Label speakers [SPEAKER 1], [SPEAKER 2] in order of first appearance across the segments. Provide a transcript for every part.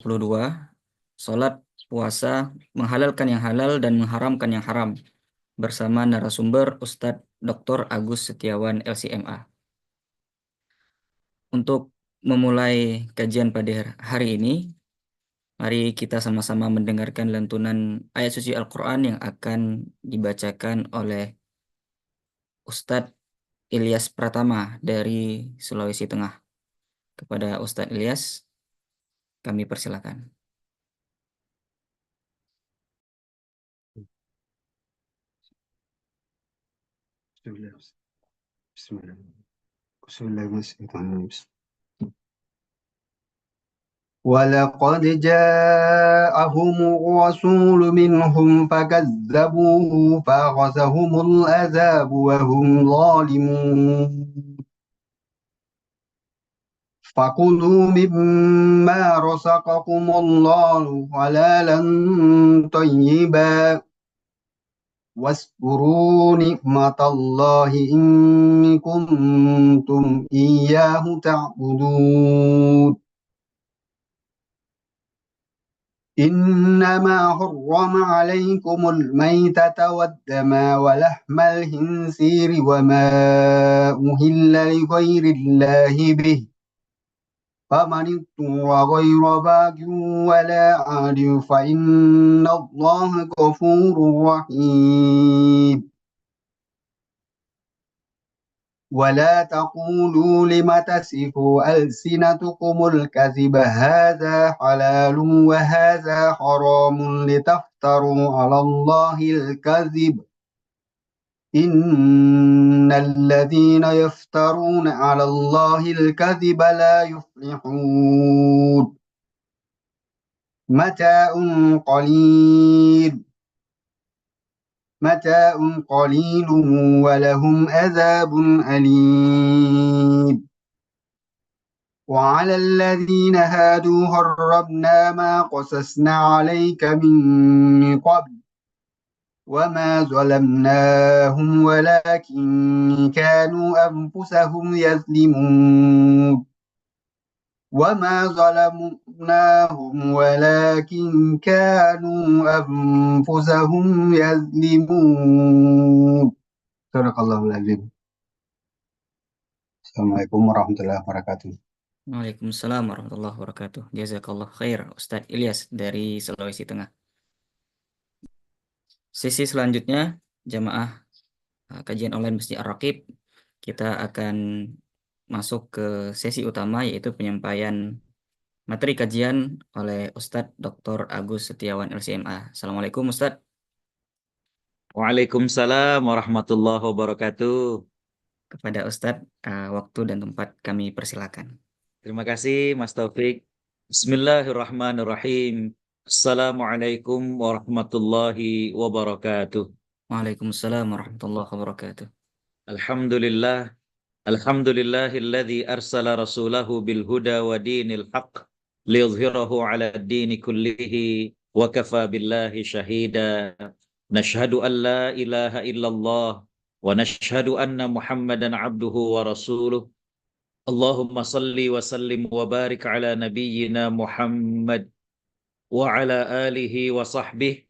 [SPEAKER 1] 22, Salat, puasa, menghalalkan yang halal dan mengharamkan yang haram, bersama narasumber Ustadz Dr. Agus Setiawan LCMA. Untuk memulai kajian pada hari ini, mari kita sama-sama mendengarkan lantunan ayat suci Al-Quran yang akan dibacakan oleh Ustadz Ilyas Pratama dari Sulawesi Tengah. Kepada Ustadz Ilyas, kami persilakan.
[SPEAKER 2] Bismillahirrahmanirrahim. ولقد جاءهم الرسول منهم فكذبوه فأخذهم العذاب وهم ظالمون فكلوا مما رزقكم الله حلالا طيبا واذكروا نعمة الله إن كنتم إياه تعبدون إنما حرم عليكم الميتة والدم ولحم الخنزير وما أهل لغير الله به فمن اضطر غير باغ ولا عاد فإن الله غفور رحيم ولا تقولوا لم تصفوا ألسنتكم الكذب هذا حلال وهذا حرام لتفتروا على الله الكذب إن الذين يفترون على الله الكذب لا يفلحون متاع قليل ولهم عذاب أليم وعلى الذين هادوا حرمنا ما قصصنا عليك من قبل وما ظلمناهم ولكن كانوا أنفسهم يظلمون وما ظلمناهم ولكن كانوا أنفسهم يظلمون صدق الله العظيم. Assalamualaikum warahmatullahi wabarakatuh.
[SPEAKER 1] Waalaikumsalam warahmatullahi wabarakatuh. Jazakallah khair, Ustadz Ilyas dari Sulawesi Tengah. Sesi selanjutnya, jamaah kajian online Masjid Ar-Raqib, kita akan masuk ke sesi utama, yaitu penyampaian materi kajian oleh Ustadz Dr. Agus Setiawan LCMA. Assalamualaikum Ustadz.
[SPEAKER 3] Waalaikumsalam warahmatullahi wabarakatuh.
[SPEAKER 1] Kepada Ustadz, waktu dan tempat kami persilakan.
[SPEAKER 3] Terima kasih Mas Taufik. Bismillahirrahmanirrahim. Assalamualaikum warahmatullahi wabarakatuh.
[SPEAKER 1] Waalaikumsalam warahmatullahi wabarakatuh.
[SPEAKER 3] Alhamdulillah. Alhamdulillahilladzi arsala rasulahu bil huda wa dinil haqq liyudhhirahu 'ala ad-dini kullihi wa kafa billahi shahida. Nashhadu an la ilaha illallah wa nashhadu anna Muhammadan 'abduhu wa rasuluh. Allahumma salli wa sallim wa barik ala nabiyyina Muhammad wa ala alihi wa sahbihi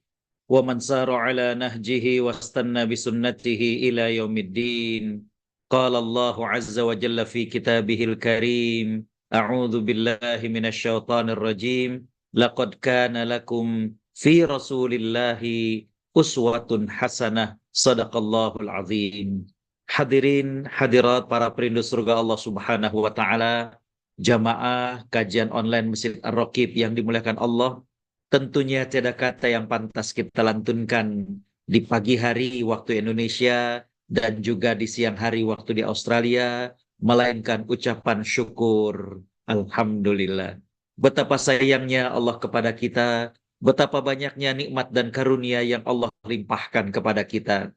[SPEAKER 3] wa man sara ala nahjihi wa istanna bi sunnatihi ila yaumiddin. Qala Allahu azza wa jalla fi kitabihil karim. A'udzu billahi minasy syaithanir rajim. Laqad kana lakum fi rasulillahi uswatun hasanah. Sadaqallahul azim. Hadirin, hadirat para perindu surga Allah Subhanahu wa taala, jamaah kajian online Masjid Ar-Raqib yang dimuliakan Allah, tentunya tiada kata yang pantas kita lantunkan di pagi hari waktu Indonesia dan juga di siang hari waktu di Australia, melainkan ucapan syukur. Alhamdulillah. Betapa sayangnya Allah kepada kita, betapa banyaknya nikmat dan karunia yang Allah limpahkan kepada kita.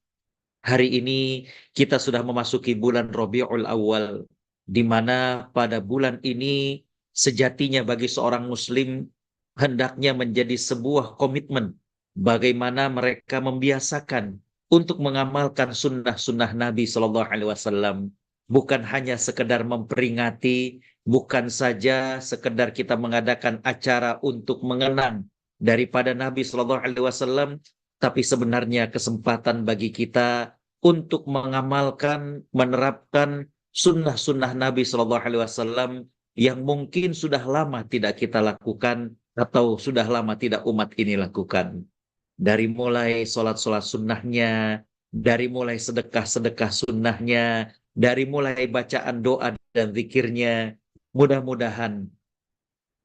[SPEAKER 3] Hari ini kita sudah memasuki bulan Rabiul Awal, di mana pada bulan ini sejatinya bagi seorang muslim hendaknya menjadi sebuah komitmen bagaimana mereka membiasakan untuk mengamalkan sunnah-sunnah Nabi Sallallahu Alaihi Wasallam, bukan hanya sekedar memperingati bukan saja sekedar kita mengadakan acara untuk mengenang daripada Nabi Shallallahu Alaihi Wasallam, tapi sebenarnya kesempatan bagi kita untuk mengamalkan, menerapkan sunnah-sunnah Nabi Shallallahu Alaihi Wasallam yang mungkin sudah lama tidak kita lakukan atau sudah lama tidak umat ini lakukan. Dari mulai sholat-sholat sunnahnya, dari mulai sedekah-sedekah sunnahnya, dari mulai bacaan doa dan zikirnya. Mudah-mudahan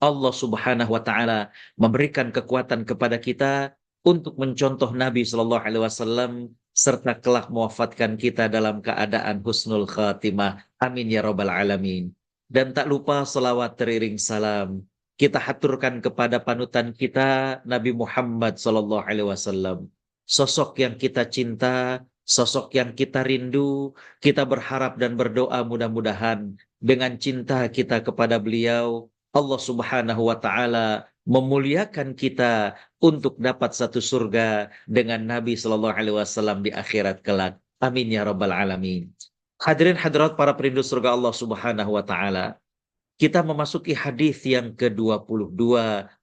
[SPEAKER 3] Allah Subhanahu wa taala memberikan kekuatan kepada kita untuk mencontoh Nabi Shallallahu alaihi wasallam serta kelak mewafatkan kita dalam keadaan husnul khatimah. Amin ya rabbal alamin. Dan tak lupa selawat teriring salam kita haturkan kepada panutan kita Nabi Muhammad Shallallahu alaihi wasallam. Sosok yang kita cinta, sosok yang kita rindu, kita berharap dan berdoa mudah-mudahan dengan cinta kita kepada beliau Allah Subhanahu wa taala memuliakan kita untuk dapat satu surga dengan Nabi Shallallahu alaihi wasallam di akhirat kelak. Amin ya rabbal alamin. Hadirin hadirat para perindu surga Allah Subhanahu wa taala. Kita memasuki hadis yang ke-22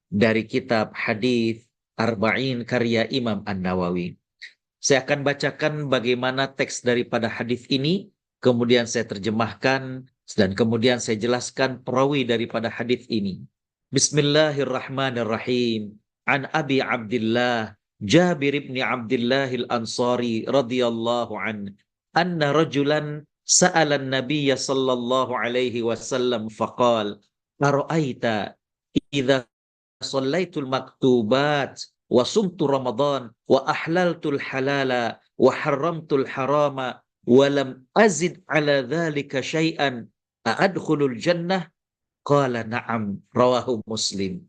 [SPEAKER 3] dari kitab hadis Arba'in karya Imam An-Nawawi. Saya akan bacakan bagaimana teks daripada hadis ini, kemudian saya terjemahkan dan kemudian saya jelaskan perawi daripada hadis ini. Bismillahirrahmanirrahim. An Abi Abdullah Jabir ibn Abdullah al-Ansari radhiyallahu an anna rajulan sa'ala an-nabiy sallallahu alaihi wasallam faqal ara'aita idza shallaitul maktubat wa sumtu ramadan wa ahlaltul halala wa harramtul harama wa lam azid ala dhalika syai'an a'adkhulul jannah qala na'am rawahu Muslim.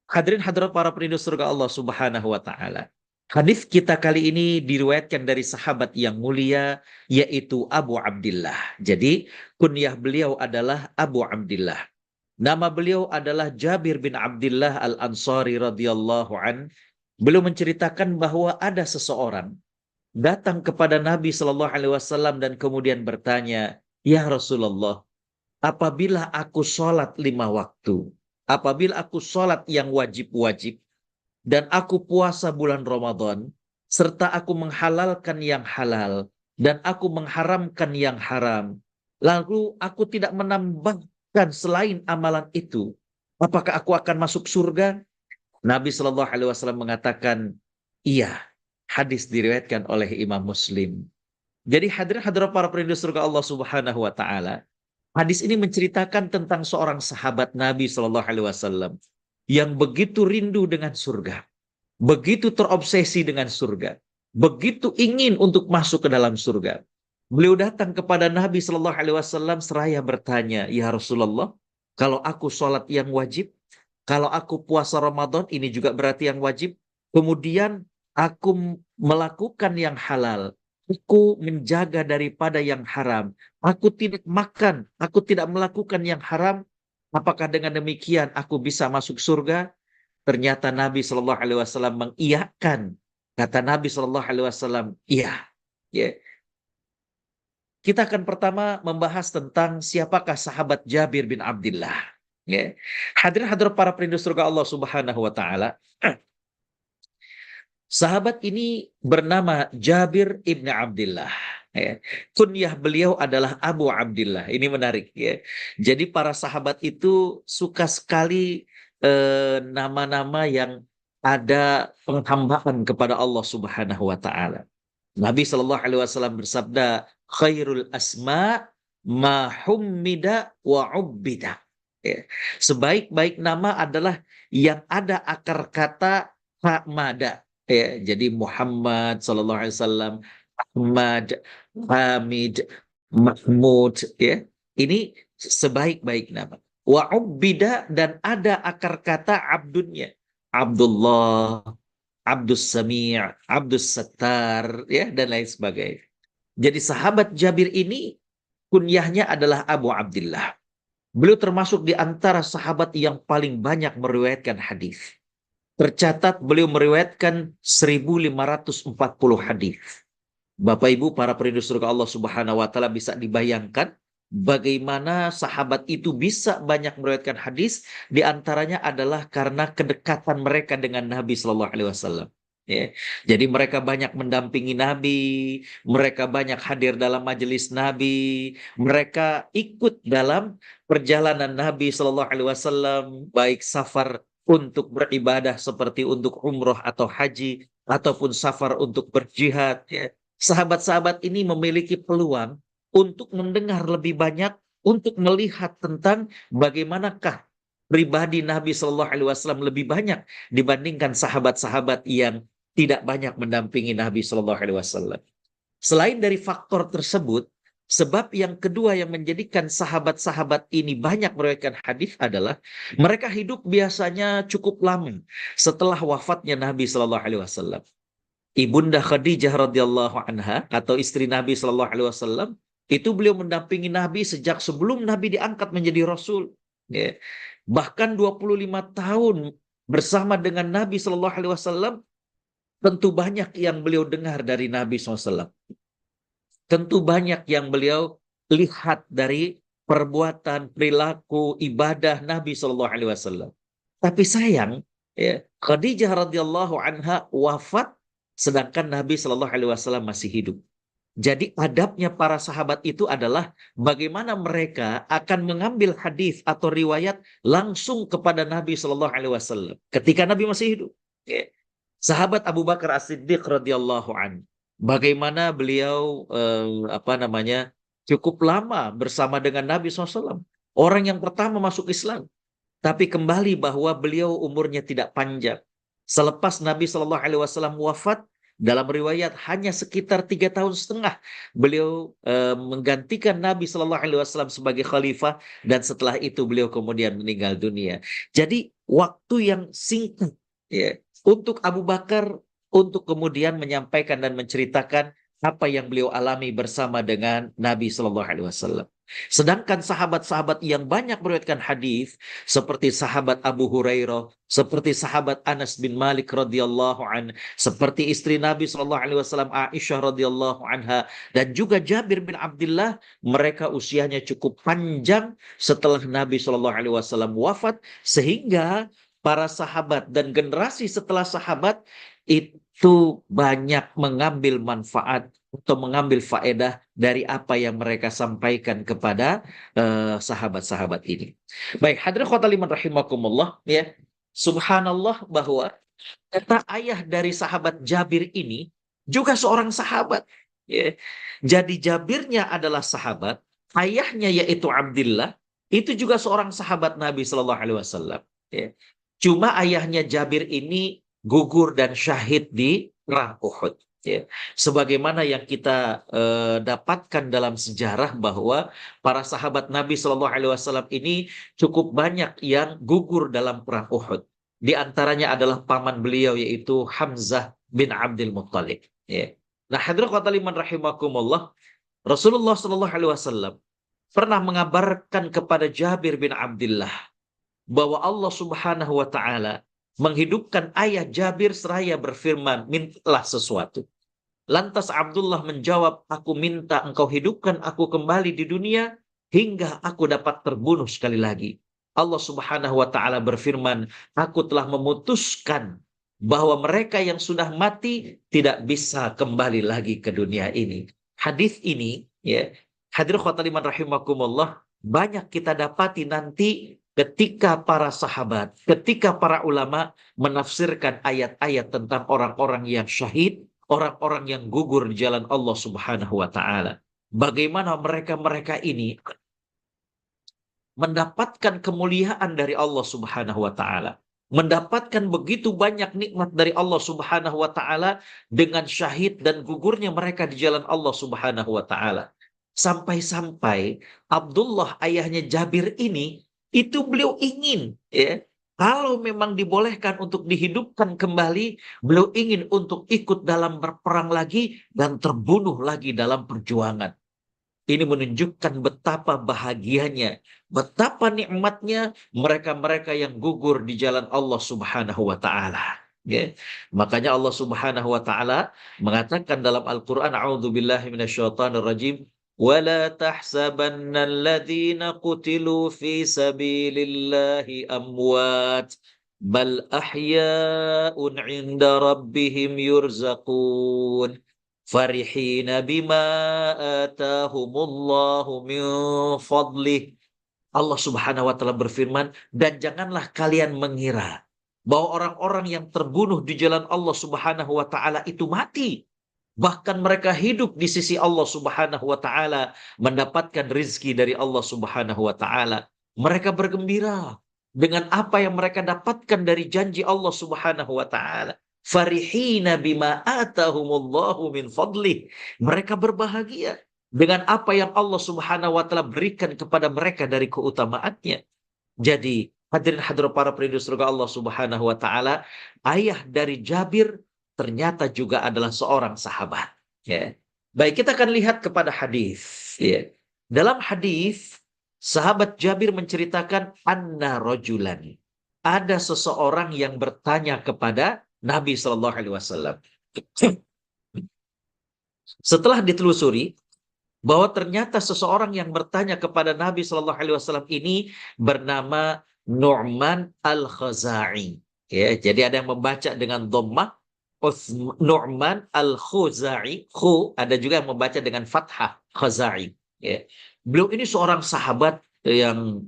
[SPEAKER 3] Hadirin hadirat para perindu surga Allah Subhanahu wa taala. Hadis kita kali ini diriwayatkan dari sahabat yang mulia yaitu Abu Abdullah. Jadi kunyah beliau adalah Abu Abdullah. Nama beliau adalah Jabir bin Abdullah Al-Ansari radhiyallahu an. Beliau menceritakan bahwa ada seseorang datang kepada Nabi Shallallahu alaihi wasallam dan kemudian bertanya, "Ya Rasulullah, apabila aku sholat 5 waktu, apabila aku sholat yang wajib-wajib, dan aku puasa bulan Ramadan, serta aku menghalalkan yang halal, dan aku mengharamkan yang haram, lalu aku tidak menambahkan selain amalan itu, apakah aku akan masuk surga?" Nabi Shallallahu alaihi wasallam mengatakan, iya. Hadis diriwayatkan oleh Imam Muslim. Jadi hadirin hadirat para perindu surga Allah Subhanahu wa taala. Hadis ini menceritakan tentang seorang sahabat Nabi Shallallahu alaihi wasallam yang begitu rindu dengan surga, begitu terobsesi dengan surga, begitu ingin untuk masuk ke dalam surga. Beliau datang kepada Nabi Shallallahu alaihi wasallam seraya bertanya, "Ya Rasulullah, kalau aku sholat yang wajib, kalau aku puasa Ramadan, ini juga berarti yang wajib, kemudian aku melakukan yang halal, aku menjaga daripada yang haram, aku tidak makan, aku tidak melakukan yang haram, apakah dengan demikian aku bisa masuk surga?" Ternyata Nabi Shallallahu alaihi wasallam mengiyakan. Kata Nabi Shallallahu alaihi wasallam, iya. Ya. Kita akan pertama membahas tentang siapakah sahabat Jabir bin Abdullah. Ya. Hadirin hadirat para perindu surga Allah Subhanahu wa taala. Sahabat ini bernama Jabir ibn Abdullah. Ya. Kunyah beliau adalah Abu Abdullah. Ini menarik ya. Jadi para sahabat itu suka sekali nama-nama yang ada penghambaan kepada Allah Subhanahu wa taala. Nabi Shallallahu alaihi wasallam bersabda, "Khairul asma ma hummida wa ubbida." Ya. Sebaik-baik nama adalah yang ada akar kata hamada. Ya, jadi Muhammad Sallallahu Alaihi Wasallam, Ahmad, Hamid, Mahmud, ya, ini sebaik-baik nama. Wa ubbida, dan ada akar kata abdunnya, Abdullah, Abdus Sami', Abdus Sattar, ya, dan lain sebagainya. Jadi sahabat Jabir ini kunyahnya adalah Abu Abdullah. Beliau termasuk di antara sahabat yang paling banyak meriwayatkan hadis. Tercatat beliau meriwayatkan 1540 hadis. Bapak Ibu para perindu surga Allah Subhanahu wa taala, bisa dibayangkan bagaimana sahabat itu bisa banyak meriwayatkan hadis, di antaranya adalah karena kedekatan mereka dengan Nabi Shallallahu Alaihi Wasallam. Ya, jadi mereka banyak mendampingi Nabi, mereka banyak hadir dalam majelis Nabi, mereka ikut dalam perjalanan Nabi Shallallahu Alaihi Wasallam, baik safar untuk beribadah seperti untuk umroh atau haji, ataupun safar untuk berjihad. Ya. Sahabat-sahabat ini memiliki peluang untuk mendengar lebih banyak, untuk melihat tentang bagaimanakah pribadi Nabi Shallallahu Alaihi Wasallam lebih banyak dibandingkan sahabat-sahabat yang tidak banyak mendampingi Nabi Shallallahu Alaihi Wasallam. Selain dari faktor tersebut, sebab yang kedua yang menjadikan sahabat-sahabat ini banyak meriwayatkan hadis adalah mereka hidup biasanya cukup lama setelah wafatnya Nabi Shallallahu Alaihi Wasallam. Ibunda Khadijah radhiyallahu anha atau istri Nabi Shallallahu Alaihi Wasallam itu beliau mendampingi Nabi sejak sebelum Nabi diangkat menjadi Rasul. Ya. Bahkan 25 tahun bersama dengan Nabi Shallallahu Alaihi Wasallam, tentu banyak yang beliau dengar dari Nabi SAW. Tentu banyak yang beliau lihat dari perbuatan, perilaku, ibadah Nabi Shallallahu Alaihi Wasallam. Tapi sayang, ya, Khadijah radhiyallahu anha wafat sedangkan Nabi Shallallahu Alaihi Wasallam masih hidup. Jadi adabnya para sahabat itu adalah bagaimana mereka akan mengambil hadis atau riwayat langsung kepada Nabi Shallallahu Alaihi Wasallam ketika Nabi masih hidup. Ya. Sahabat Abu Bakar As-Siddiq radhiyallahu an, bagaimana beliau cukup lama bersama dengan Nabi SAW. Orang yang pertama masuk Islam. Tapi kembali bahwa beliau umurnya tidak panjang. Selepas Nabi Shallallahu Alaihi Wasallam wafat, dalam riwayat hanya sekitar 3 tahun setengah beliau menggantikan Nabi Shallallahu Alaihi Wasallam sebagai khalifah, dan setelah itu beliau kemudian meninggal dunia. Jadi waktu yang singkat, ya, untuk Abu Bakar untuk kemudian menyampaikan dan menceritakan apa yang beliau alami bersama dengan Nabi Shallallahu Alaihi Wasallam. Sedangkan sahabat-sahabat yang banyak meriwayatkan hadis seperti sahabat Abu Hurairah, seperti sahabat Anas bin Malik radhiyallahu an, seperti istri Nabi Shallallahu Alaihi Wasallam Aisyah radhiyallahu anha, dan juga Jabir bin Abdullah, mereka usianya cukup panjang setelah Nabi Shallallahu Alaihi Wasallam wafat, sehingga para sahabat dan generasi setelah sahabat itu banyak mengambil manfaat atau mengambil faedah dari apa yang mereka sampaikan kepada sahabat-sahabat ini. Baik, hadirin khotaliman rahimakumullah, ya. Subhanallah bahwa kata ayah dari sahabat Jabir ini juga seorang sahabat. Ya. Jadi Jabirnya adalah sahabat, ayahnya yaitu Abdullah itu juga seorang sahabat Nabi Shallallahu Alaihi Wasallam. Ya. Cuma ayahnya Jabir ini gugur dan syahid di perang Uhud. Ya. Sebagaimana yang kita dapatkan dalam sejarah bahwa para sahabat Nabi Shallallahu Alaihi Wasallam ini cukup banyak yang gugur dalam perang Uhud. Di antaranya adalah paman beliau yaitu Hamzah bin Abdul Muttalib. Ya. Nah, hadirin qataliman rahimakumullah, Rasulullah Shallallahu Alaihi Wasallam pernah mengabarkan kepada Jabir bin Abdullah bahwa Allah Subhanahu wa Ta'ala menghidupkan ayah Jabir seraya berfirman, mintalah sesuatu. Lantas Abdullah menjawab, aku minta engkau hidupkan aku kembali di dunia hingga aku dapat terbunuh sekali lagi. Allah Subhanahu wa Ta'ala berfirman, aku telah memutuskan bahwa mereka yang sudah mati tidak bisa kembali lagi ke dunia ini. Hadis ini, ya, hadirin khotaliman rahimakumullah, banyak kita dapati nanti ketika para sahabat, ketika para ulama menafsirkan ayat-ayat tentang orang-orang yang syahid, orang-orang yang gugur di jalan Allah Subhanahu wa Ta'ala. Bagaimana mereka-mereka ini mendapatkan kemuliaan dari Allah Subhanahu wa Ta'ala, mendapatkan begitu banyak nikmat dari Allah Subhanahu wa Ta'ala dengan syahid dan gugurnya mereka di jalan Allah Subhanahu wa Ta'ala. Sampai-sampai Abdullah ayahnya Jabir ini, itu beliau ingin, ya, kalau memang dibolehkan untuk dihidupkan kembali, beliau ingin untuk ikut dalam berperang lagi dan terbunuh lagi dalam perjuangan. Ini menunjukkan betapa bahagianya, betapa nikmatnya mereka-mereka yang gugur di jalan Allah Subhanahu wa Ta'ala. Ya. Makanya Allah Subhanahu wa Ta'ala mengatakan dalam Al-Quran, A'udzubillahi minasyaitonirrajim, ولا تحسبن الذين قتلوا في سبيل الله أموات بل أحياء عند ربهم يرزقون فرحين بما آتاهم الله من فضله. Allah Subhanahu wa taala berfirman, dan janganlah kalian mengira bahwa orang-orang yang terbunuh di jalan Allah Subhanahu wa taala itu mati. Bahkan mereka hidup di sisi Allah Subhanahu wa taala, mendapatkan rizki dari Allah Subhanahu wa taala. Mereka bergembira dengan apa yang mereka dapatkan dari janji Allah Subhanahu wa taala. Farihina bima atahumullahu min fadlih. Mereka berbahagia dengan apa yang Allah Subhanahu wa taala berikan kepada mereka dari keutamaannya. Jadi, hadirin hadirat para penduduk surga Allah Subhanahu wa taala, ayah dari Jabir ternyata juga adalah seorang sahabat, ya. Baik, kita akan lihat kepada hadis, ya. Dalam hadis, sahabat Jabir menceritakan anna rajulan, ada seseorang yang bertanya kepada Nabi Shallallahu alaihi wasallam. Setelah ditelusuri bahwa ternyata seseorang yang bertanya kepada Nabi Shallallahu alaihi wasallam ini bernama Nu'man Al-Khuzai. Ya, jadi ada yang membaca dengan dhammah Nu'man Al-Khuzai, ada juga yang membaca dengan fathah Khuzai. Ya. Beliau ini seorang sahabat yang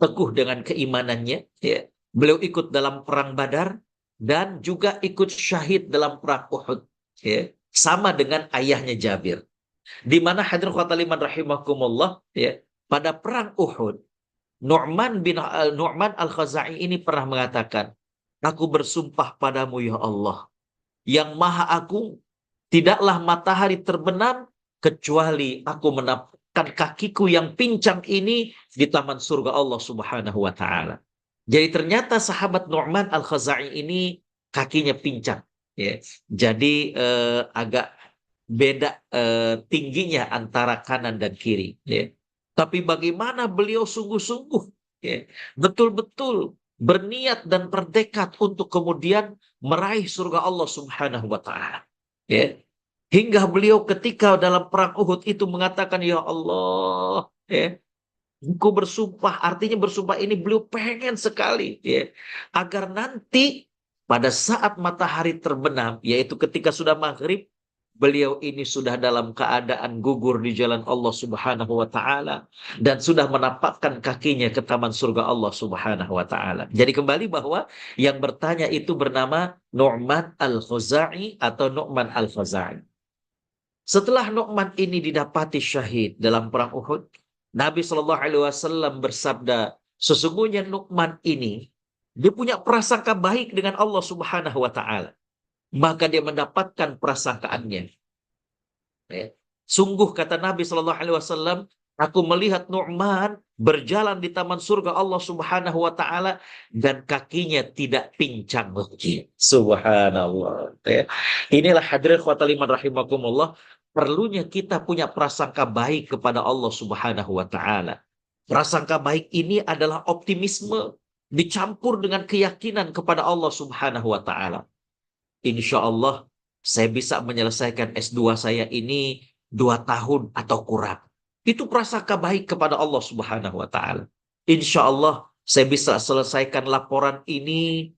[SPEAKER 3] teguh dengan keimanannya. Ya. Beliau ikut dalam perang Badar dan juga ikut syahid dalam perang Uhud. Ya. Sama dengan ayahnya Jabir. Di mana hadirin khotaliman rahimakumullah, ya, pada perang Uhud, Nu'man Al-Khuzai ini pernah mengatakan, aku bersumpah padamu ya Allah, yang maha agung, tidaklah matahari terbenam kecuali aku menapakkan kakiku yang pincang ini di taman surga Allah Subhanahu wa taala. Jadi ternyata sahabat Nu'man Al-Khuzai ini kakinya pincang, ya. Jadi agak beda tingginya antara kanan dan kiri, ya. Tapi bagaimana beliau sungguh-sungguh, ya, betul-betul berniat dan bertekad untuk kemudian meraih surga Allah Subhanahu wa taala, ya. Hingga beliau ketika dalam perang Uhud itu mengatakan, ya Allah, ya, aku bersumpah, artinya bersumpah ini beliau pengen sekali, ya, agar nanti pada saat matahari terbenam, yaitu ketika sudah maghrib, beliau ini sudah dalam keadaan gugur di jalan Allah Subhanahu wa taala dan sudah menapakkan kakinya ke taman surga Allah Subhanahu wa taala. Jadi kembali bahwa yang bertanya itu bernama Nu'man Al-Khuzai atau Nu'man Al-Khuzai. Setelah Nu'man ini didapati syahid dalam perang Uhud, Nabi Shallallahu alaihi wasallam bersabda, sesungguhnya Nu'man ini dia punya prasangka baik dengan Allah Subhanahu wa taala. Maka dia mendapatkan prasangkaannya. Ya. Sungguh kata Nabi Shallallahu alaihi wasallam, aku melihat Nu'man berjalan di taman surga Allah Subhanahu wa taala dan kakinya tidak pincang lagi. Subhanallah. Ya. Inilah hadirin khotaliman rahimakumullah, perlunya kita punya prasangka baik kepada Allah Subhanahu wa taala. Prasangka baik ini adalah optimisme dicampur dengan keyakinan kepada Allah Subhanahu wa taala. Insya Allah saya bisa menyelesaikan S2 saya ini 2 tahun atau kurang. Itu prasangka baik kepada Allah Subhanahu wa taala. Insya Allah saya bisa selesaikan laporan ini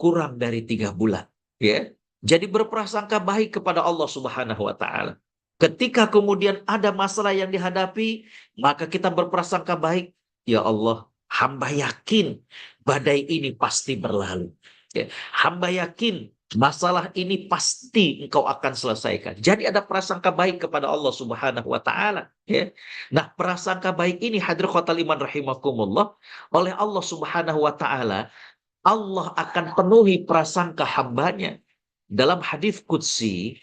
[SPEAKER 3] kurang dari 3 bulan. Ya. Jadi berprasangka baik kepada Allah Subhanahu wa taala. Ketika kemudian ada masalah yang dihadapi, maka kita berprasangka baik, ya Allah, hamba yakin badai ini pasti berlalu. Ya. Hamba yakin masalah ini pasti engkau akan selesaikan. Jadi ada prasangka baik kepada Allah Subhanahu wa taala, ya. Nah, prasangka baik ini hadirin khotaliman rahimakumullah, oleh Allah Subhanahu wa taala, Allah akan penuhi prasangka hambanya. Dalam hadis qudsi,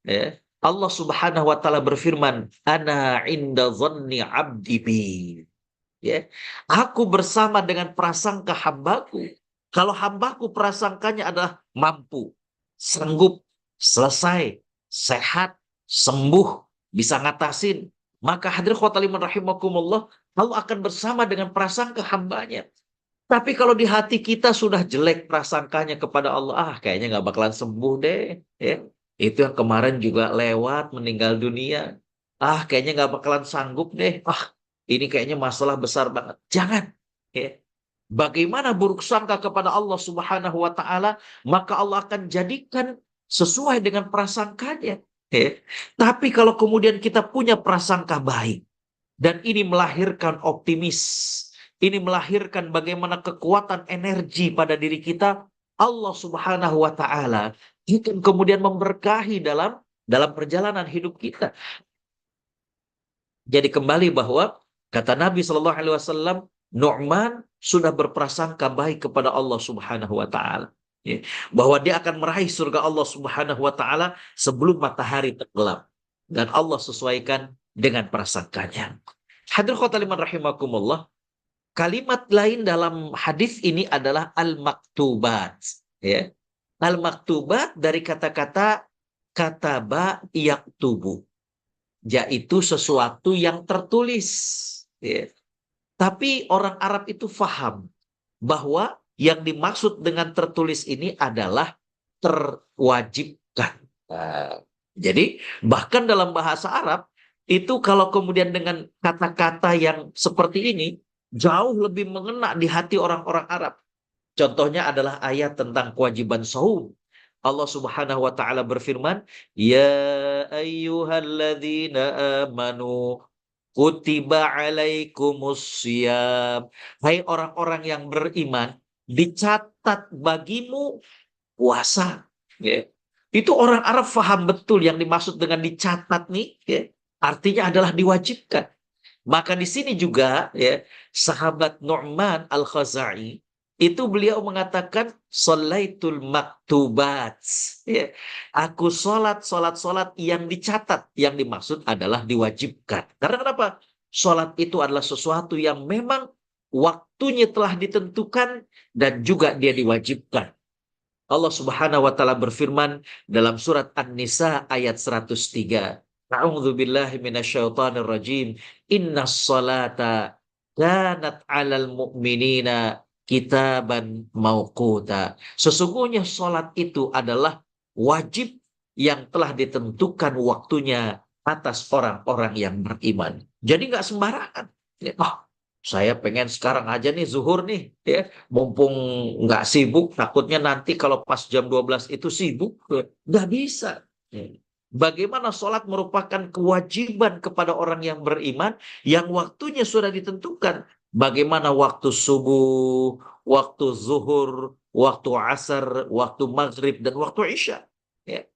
[SPEAKER 3] ya, Allah Subhanahu wa taala berfirman, ana inda dhanni 'abdi bi. Ya. Aku bersama dengan prasangka hambaku. Kalau hambaku prasangkanya adalah mampu, sanggup, selesai, sehat, sembuh, bisa ngatasin, maka hadirin khotaliman rahimakumullah, Allah akan bersama dengan prasangka hambanya. Tapi kalau di hati kita sudah jelek prasangkanya kepada Allah, kayaknya nggak bakalan sembuh deh. Ya. Itu yang kemarin juga lewat meninggal dunia. ah kayaknya nggak bakalan sanggup deh, ah ini kayaknya masalah besar banget. Jangan. Ya. Bagaimana buruk sangka kepada Allah Subhanahu wa taala, maka Allah akan jadikan sesuai dengan prasangkanya. Ya. Tapi kalau kemudian kita punya prasangka baik dan ini melahirkan optimis, ini melahirkan bagaimana kekuatan energi pada diri kita, Allah Subhanahu wa taala itu kemudian memberkahi dalam perjalanan hidup kita. Jadi kembali bahwa kata Nabi Shallallahu Alaihi Wasallam, Nu'man sudah berprasangka baik kepada Allah Subhanahu Wa Taala, ya, bahwa dia akan meraih surga Allah Subhanahu Wa Taala sebelum matahari tenggelam, dan Allah sesuaikan dengan prasangkanya. Hadirin khotaliman rahimakumullah, kalimat lain dalam hadis ini adalah al-maktubat. Ya. Al-maktubat dari kata-kata kataba yaktubu, yaitu sesuatu yang tertulis. Ya. Tapi orang Arab itu faham bahwa yang dimaksud dengan tertulis ini adalah terwajibkan. Nah, jadi bahkan dalam bahasa Arab itu kalau kemudian dengan kata-kata yang seperti ini jauh lebih mengena di hati orang-orang Arab. Contohnya adalah ayat tentang kewajiban saum. Allah Subhanahu wa taala berfirman, "Ya ayyuhalladzina amanu kutiba alaikumusiyam." Hai orang-orang yang beriman, dicatat bagimu puasa. Ya. Itu orang Arab faham betul yang dimaksud dengan dicatat nih, ya. Artinya adalah diwajibkan. Maka di sini juga ya, sahabat Nu'man Al-Khazai itu beliau mengatakan sholaitul maktubat. Ya. Aku sholat yang dicatat. Yang dimaksud adalah diwajibkan. Karena kenapa? Sholat itu adalah sesuatu yang memang waktunya telah ditentukan dan juga dia diwajibkan. Allah Subhanahu wa taala berfirman dalam surat An-Nisa ayat 103. A'udzu billahi minasyaitonir rajim. Innas salata kanat 'alal mu'minina kitaban mauquta. Sesungguhnya salat itu adalah wajib yang telah ditentukan waktunya atas orang-orang yang beriman. Jadi nggak sembarangan. Ya, oh, saya pengen sekarang aja nih zuhur nih, ya. Mumpung nggak sibuk, takutnya nanti kalau pas jam 12 itu sibuk, nggak bisa. Bagaimana sholat merupakan kewajiban kepada orang yang beriman, yang waktunya sudah ditentukan. Bagaimana waktu subuh, waktu zuhur, waktu asar, waktu maghrib, dan waktu isya. Ya.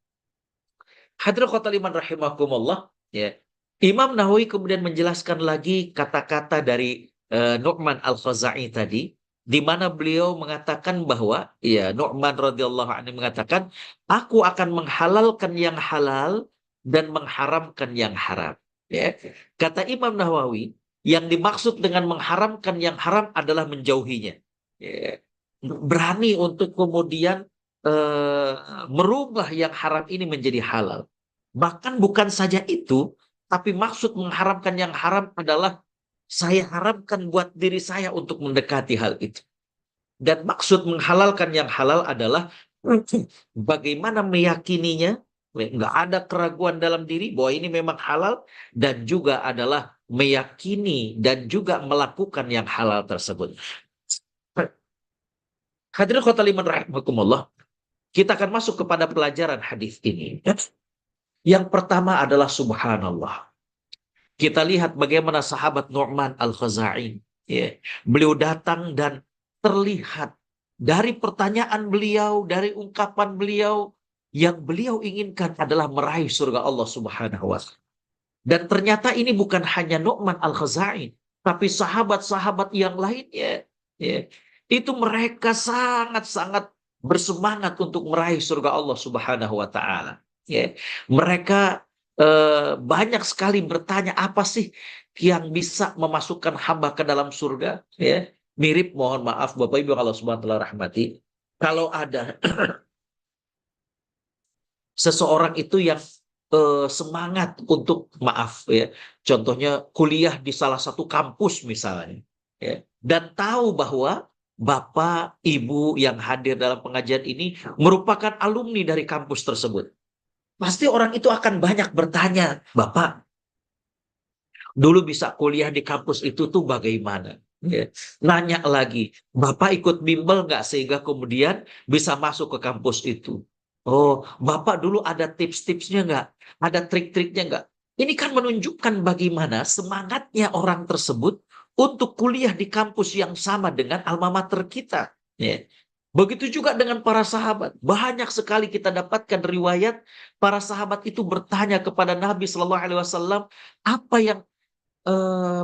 [SPEAKER 3] Hadirin khotaliman rahimakumullah. Ya. Imam Nawawi kemudian menjelaskan lagi kata-kata dari Nu'man Al-Khazai tadi, di mana beliau mengatakan bahwa ya Nu'man radhiyallahu anhu mengatakan, aku akan menghalalkan yang halal dan mengharamkan yang haram. Ya. Kata Imam Nawawi, yang dimaksud dengan mengharamkan yang haram adalah menjauhinya. Ya. Berani untuk kemudian merubah yang haram ini menjadi halal. Bahkan bukan saja itu, tapi maksud mengharamkan yang haram adalah saya haramkan buat diri saya untuk mendekati hal itu. Dan maksud menghalalkan yang halal adalah bagaimana meyakininya, nggak ada keraguan dalam diri bahwa ini memang halal, dan juga adalah meyakini dan juga melakukan yang halal tersebut. Hadirin khotaliman rahimakumullah, kita akan masuk kepada pelajaran hadis ini. Yang pertama adalah subhanallah. Kita lihat bagaimana sahabat Nu'man Al-Khazai. Ya. Beliau datang dan terlihat dari pertanyaan beliau, dari ungkapan beliau, yang beliau inginkan adalah meraih surga Allah Subhanahu wa taala. Dan ternyata ini bukan hanya Nu'man Al-Khazai, tapi sahabat-sahabat yang lainnya. Ya. Itu mereka sangat-sangat bersemangat untuk meraih surga Allah Subhanahu wa taala. Ya. Mereka banyak sekali bertanya apa sih yang bisa memasukkan hamba ke dalam surga, ya. Mirip, mohon maaf Bapak Ibu kalau Subhanahu wa taala rahmati, kalau ada seseorang itu yang semangat untuk maaf ya, contohnya kuliah di salah satu kampus misalnya, ya, dan tahu bahwa Bapak Ibu yang hadir dalam pengajian ini merupakan alumni dari kampus tersebut. Pasti orang itu akan banyak bertanya, Bapak, Dulu bisa kuliah di kampus itu tuh bagaimana? Ya. Nanya lagi, Bapak ikut bimbel nggak sehingga kemudian bisa masuk ke kampus itu? Oh, Bapak dulu ada tips-tipsnya nggak? Ada trik-triknya nggak? Ini kan menunjukkan bagaimana semangatnya orang tersebut untuk kuliah di kampus yang sama dengan alma mater kita. Ya. Begitu juga dengan para sahabat. Banyak sekali kita dapatkan riwayat para sahabat itu bertanya kepada Nabi Shallallahu Alaihi Wasallam apa yang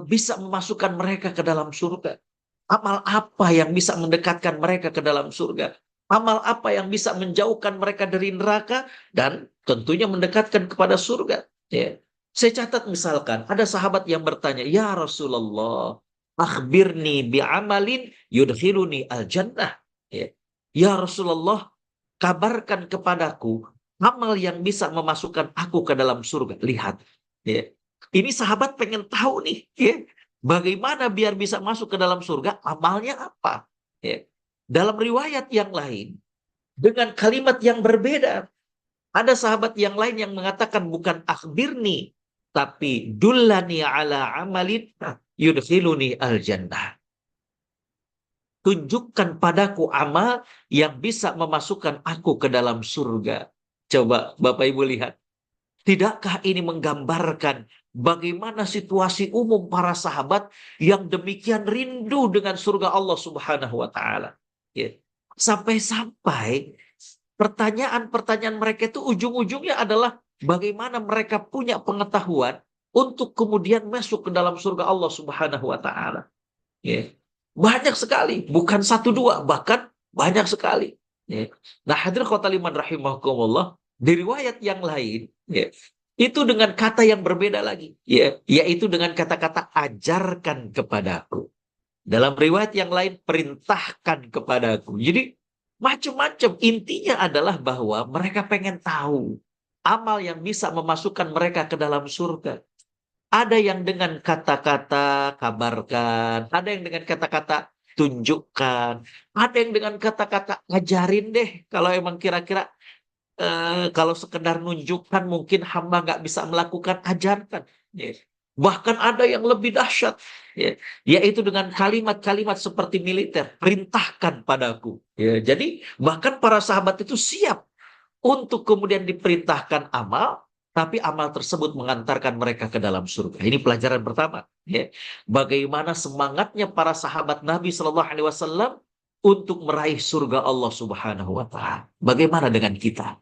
[SPEAKER 3] bisa memasukkan mereka ke dalam surga. Amal apa yang bisa mendekatkan mereka ke dalam surga? Amal apa yang bisa menjauhkan mereka dari neraka dan tentunya mendekatkan kepada surga? Ya. Saya catat misalkan ada sahabat yang bertanya, "Ya Rasulullah, akhbirni bi'amalin yudkhiluni al-jannah." Ya. Ya Rasulullah, kabarkan kepadaku amal yang bisa memasukkan aku ke dalam surga. Lihat, ya. Ini sahabat pengen tahu nih, ya, bagaimana biar bisa masuk ke dalam surga, amalnya apa? Ya. Dalam riwayat yang lain, dengan kalimat yang berbeda, ada sahabat yang lain yang mengatakan bukan akhbirni, tapi dullani ala amalin yudkhiluni al-jannah. Tunjukkan padaku amal yang bisa memasukkan aku ke dalam surga. Coba Bapak Ibu lihat. Tidakkah ini menggambarkan bagaimana situasi umum para sahabat yang demikian rindu dengan surga Allah Subhanahu wa taala? Ya. Sampai-sampai pertanyaan-pertanyaan mereka itu ujung-ujungnya adalah bagaimana mereka punya pengetahuan untuk kemudian masuk ke dalam surga Allah Subhanahu wa taala. Ya. Banyak sekali, bukan satu dua, bahkan banyak sekali. Ya. Nah, hadirin khotaliman rahimakumullah, di riwayat yang lain, ya, itu dengan kata yang berbeda lagi, ya, yaitu dengan kata-kata ajarkan kepadaku. Dalam riwayat yang lain, perintahkan kepadaku. Jadi macam-macam. Intinya adalah bahwa mereka pengen tahu amal yang bisa memasukkan mereka ke dalam surga. Ada yang dengan kata-kata kabarkan, ada yang dengan kata-kata tunjukkan, ada yang dengan kata-kata ngajarin deh. Kalau emang kira-kira kalau sekedar nunjukkan mungkin hamba nggak bisa melakukan, ajarkan. Ya. Bahkan ada yang lebih dahsyat, ya, yaitu dengan kalimat-kalimat seperti militer, perintahkan padaku. Ya, jadi bahkan para sahabat itu siap untuk kemudian diperintahkan amal, tapi amal tersebut mengantarkan mereka ke dalam surga. Ini pelajaran pertama. Ya. Bagaimana semangatnya para sahabat Nabi Shallallahu Alaihi Wasallam untuk meraih surga Allah Subhanahu Wa Taala. Bagaimana dengan kita?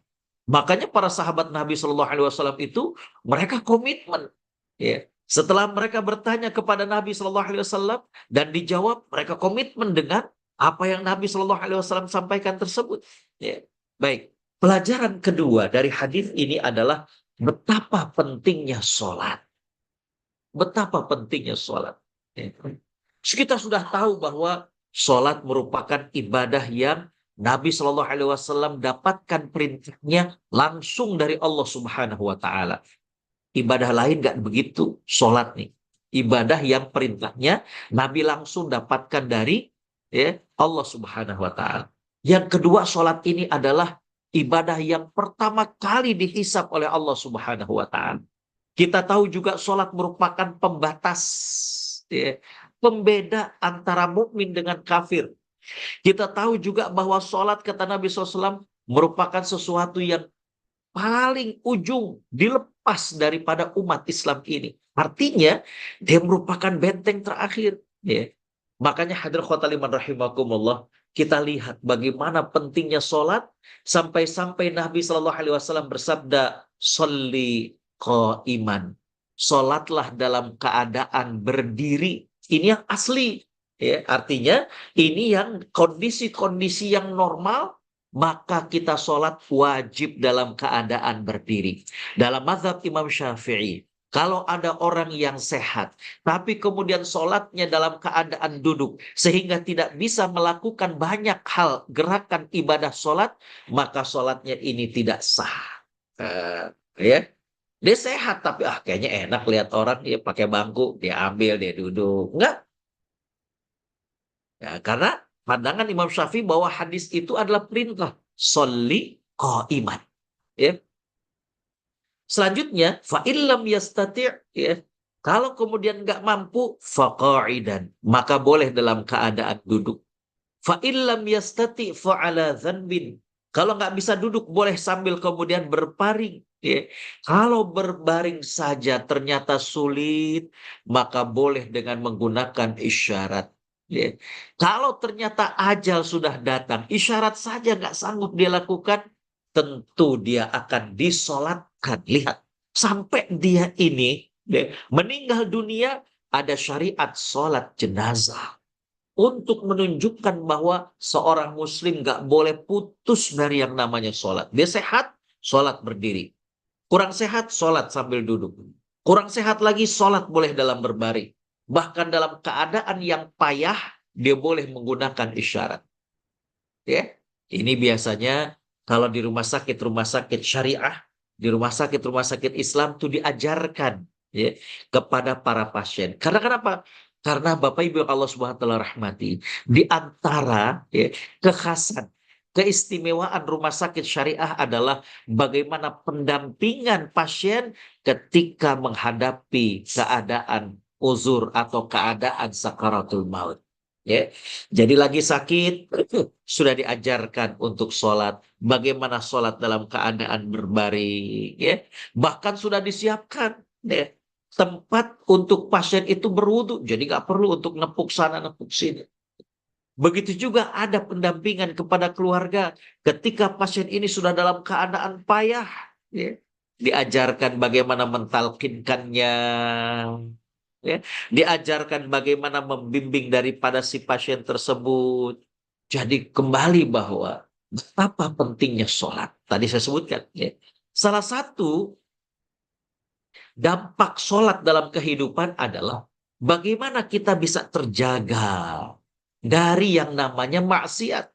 [SPEAKER 3] Makanya para sahabat Nabi Shallallahu Alaihi Wasallam itu mereka komitmen. Ya. Setelah mereka bertanya kepada Nabi Shallallahu Alaihi Wasallam dan dijawab, mereka komitmen dengan apa yang Nabi Shallallahu Alaihi Wasallam sampaikan tersebut. Ya. Baik. Pelajaran kedua dari hadis ini adalah betapa pentingnya sholat. Betapa pentingnya sholat. Ya. Kita sudah tahu bahwa sholat merupakan ibadah yang Nabi Shallallahu Alaihi Wasallam dapatkan perintahnya langsung dari Allah Subhanahu Wa Taala. Ibadah lain nggak begitu, sholat nih. Ibadah yang perintahnya Nabi langsung dapatkan dari Allah Subhanahu Wa Taala. Yang kedua, sholat ini adalah ibadah yang pertama kali dihisab oleh Allah Subhanahu Wa Taala. Kita tahu juga sholat merupakan pembatas, pembeda antara mukmin dengan kafir. Kita tahu juga bahwa sholat, kata Nabi SAW, merupakan sesuatu yang paling ujung dilepas daripada umat Islam ini. Artinya, dia merupakan benteng terakhir. Ya. Makanya hadirin khotaliman rahimakumullah, kita lihat bagaimana pentingnya sholat, sampai-sampai Nabi SAW bersabda, "Sholli qaiman." Sholatlah dalam keadaan berdiri. Ini yang asli. Ya, artinya ini yang kondisi-kondisi yang normal, maka kita sholat wajib dalam keadaan berdiri. Dalam mazhab Imam Syafi'i, kalau ada orang yang sehat, tapi kemudian sholatnya dalam keadaan duduk, sehingga tidak bisa melakukan banyak hal gerakan ibadah sholat, maka sholatnya ini tidak sah. Ya, dia sehat, tapi kayaknya enak lihat orang dia pakai bangku, dia ambil, dia duduk. Enggak. Ya, karena pandangan Imam Syafi'i bahwa hadis itu adalah perintah. Sholli qaiman. Ya. Selanjutnya, fa illam yastati', ya, Kalau kemudian nggak mampu, faqa'idan, maka boleh dalam keadaan duduk. Fa illam yastati fa'ala dzanbin. Kalau nggak bisa duduk, boleh sambil kemudian berbaring. Ya. Kalau berbaring saja ternyata sulit, maka boleh dengan menggunakan isyarat. Ya. Kalau ternyata ajal sudah datang, isyarat saja nggak sanggup dia lakukan, tentu dia akan disolatkan. Lihat, sampai dia ini ya, meninggal dunia, ada syariat sholat jenazah untuk menunjukkan bahwa seorang muslim nggak boleh putus dari yang namanya sholat. Dia sehat, sholat berdiri. Kurang sehat, sholat sambil duduk. Kurang sehat lagi, sholat boleh dalam berbaring. Bahkan dalam keadaan yang payah, dia boleh menggunakan isyarat. Ya, ini biasanya kalau di rumah sakit syariah, di rumah sakit Islam tuh diajarkan ya kepada para pasien. Karena kenapa? Karena Bapak Ibu yang Allah Subhanahu wa taala rahmati, di antara ya, kekhasan keistimewaan rumah sakit syariah adalah bagaimana pendampingan pasien ketika menghadapi keadaan uzur atau keadaan sakaratul maut. Ya, jadi lagi sakit, sudah diajarkan untuk sholat. Bagaimana sholat dalam keadaan berbaring. Ya. Bahkan sudah disiapkan ya, tempat untuk pasien itu berwudu. Jadi nggak perlu untuk nepuk sana, nepuk sini. Begitu juga ada pendampingan kepada keluarga. Ketika pasien ini sudah dalam keadaan payah. Ya. Diajarkan bagaimana mentalkinkannya. Ya, diajarkan bagaimana membimbing daripada si pasien tersebut. Jadi kembali bahwa betapa pentingnya sholat. Tadi saya sebutkan. Ya. Salah satu dampak sholat dalam kehidupan adalah bagaimana kita bisa terjaga dari yang namanya maksiat.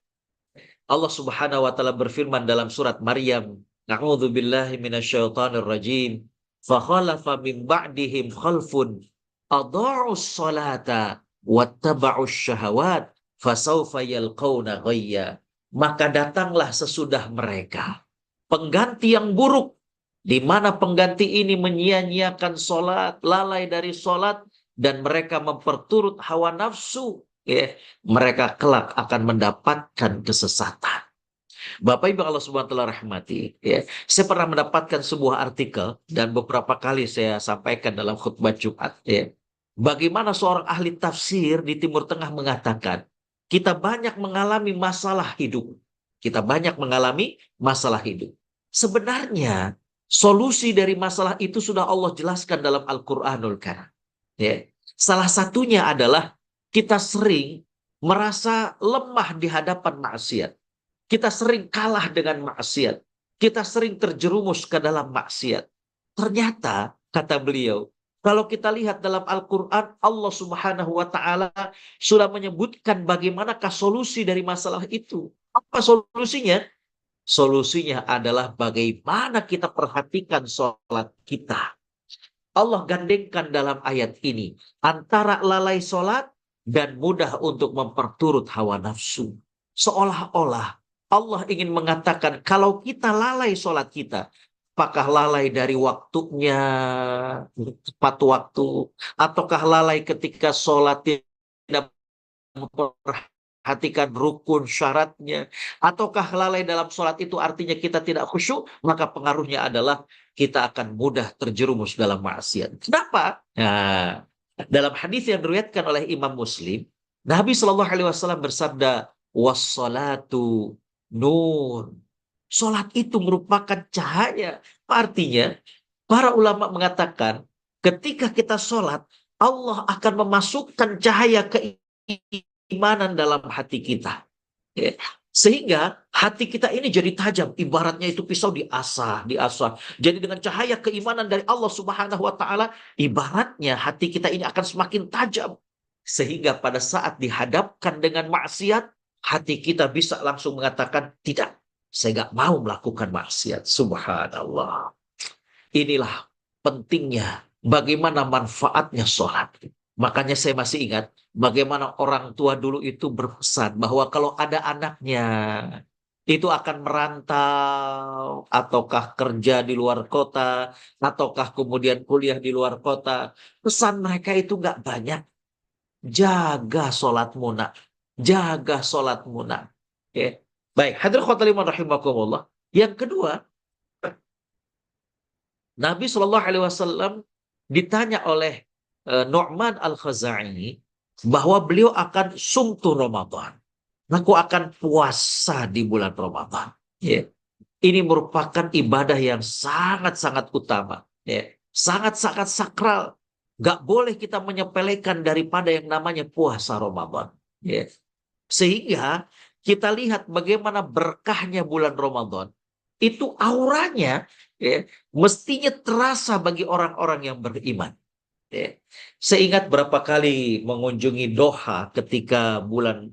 [SPEAKER 3] Allah Subhanahu wa taala berfirman dalam surat Maryam, "A'udzu billahi minasyaitonir rajim. Fa khalafa min ba'dihim khalfun adha'us salata wattaba'us syahawat fasawfa yalqauna ghayya." Maka datanglah sesudah mereka pengganti yang buruk, di mana pengganti ini menyia-nyiakan salat, lalai dari salat, dan mereka memperturut hawa nafsu. Ya, mereka kelak akan mendapatkan kesesatan. Bapak Ibu Allah Subhanahu wa taala rahmati, ya. Saya pernah mendapatkan sebuah artikel dan beberapa kali saya sampaikan dalam khutbah Jumat, ya. Bagaimana seorang ahli tafsir di Timur Tengah mengatakan, kita banyak mengalami masalah hidup. Kita banyak mengalami masalah hidup. Sebenarnya solusi dari masalah itu sudah Allah jelaskan dalam Al-Qur'anul Karim. Ya. Salah satunya adalah kita sering merasa lemah di hadapan maksiat. Kita sering kalah dengan maksiat. Kita sering terjerumus ke dalam maksiat. Ternyata, kata beliau, kalau kita lihat dalam Al-Quran, Allah Subhanahu wa Ta'ala sudah menyebutkan bagaimanakah solusi dari masalah itu. Apa solusinya? Solusinya adalah bagaimana kita perhatikan sholat kita. Allah gandengkan dalam ayat ini antara lalai sholat dan mudah untuk memperturut hawa nafsu. Seolah-olah Allah ingin mengatakan kalau kita lalai sholat kita, apakah lalai dari waktunya, tepat waktu, ataukah lalai ketika sholat tidak memperhatikan rukun syaratnya, ataukah lalai dalam sholat itu artinya kita tidak khusyuk, maka pengaruhnya adalah kita akan mudah terjerumus dalam maksiat. Kenapa? Nah, dalam hadis yang diriwayatkan oleh Imam Muslim, Nabi Shallallahu Alaihi Wasallam bersabda, "Wassalatu nur." Salat itu merupakan cahaya. Artinya, para ulama mengatakan, ketika kita sholat, Allah akan memasukkan cahaya keimanan dalam hati kita. Ya. Sehingga hati kita ini jadi tajam. Ibaratnya itu pisau diasah, diasah. Jadi dengan cahaya keimanan dari Allah Subhanahu wa Ta'ala, ibaratnya hati kita ini akan semakin tajam. Sehingga pada saat dihadapkan dengan maksiat, hati kita bisa langsung mengatakan, tidak, saya nggak mau melakukan maksiat. Subhanallah. Inilah pentingnya, bagaimana manfaatnya sholat. Makanya saya masih ingat bagaimana orang tua dulu itu berpesan bahwa kalau ada anaknya itu akan merantau, ataukah kerja di luar kota, ataukah kemudian kuliah di luar kota. Pesan mereka itu nggak banyak. Jaga sholatmu nak. Jaga sholatmu nak. Ya. Baik, hadirin khotimah rahimakumullah. Yang kedua, Nabi Shallallahu Alaihi Wasallam ditanya oleh Nu'man al-Khazai bahwa beliau akan sumtu Ramadan. Aku akan puasa di bulan Ramadan. Ya. Ini merupakan ibadah yang sangat-sangat utama. Ya. Sangat-sangat sakral. Gak boleh kita menyepelekan daripada yang namanya puasa Ramadan. Ya. Sehingga kita lihat bagaimana berkahnya bulan Ramadan. Itu auranya ya, mestinya terasa bagi orang-orang yang beriman. Ya. Saya ingat berapa kali mengunjungi Doha ketika bulan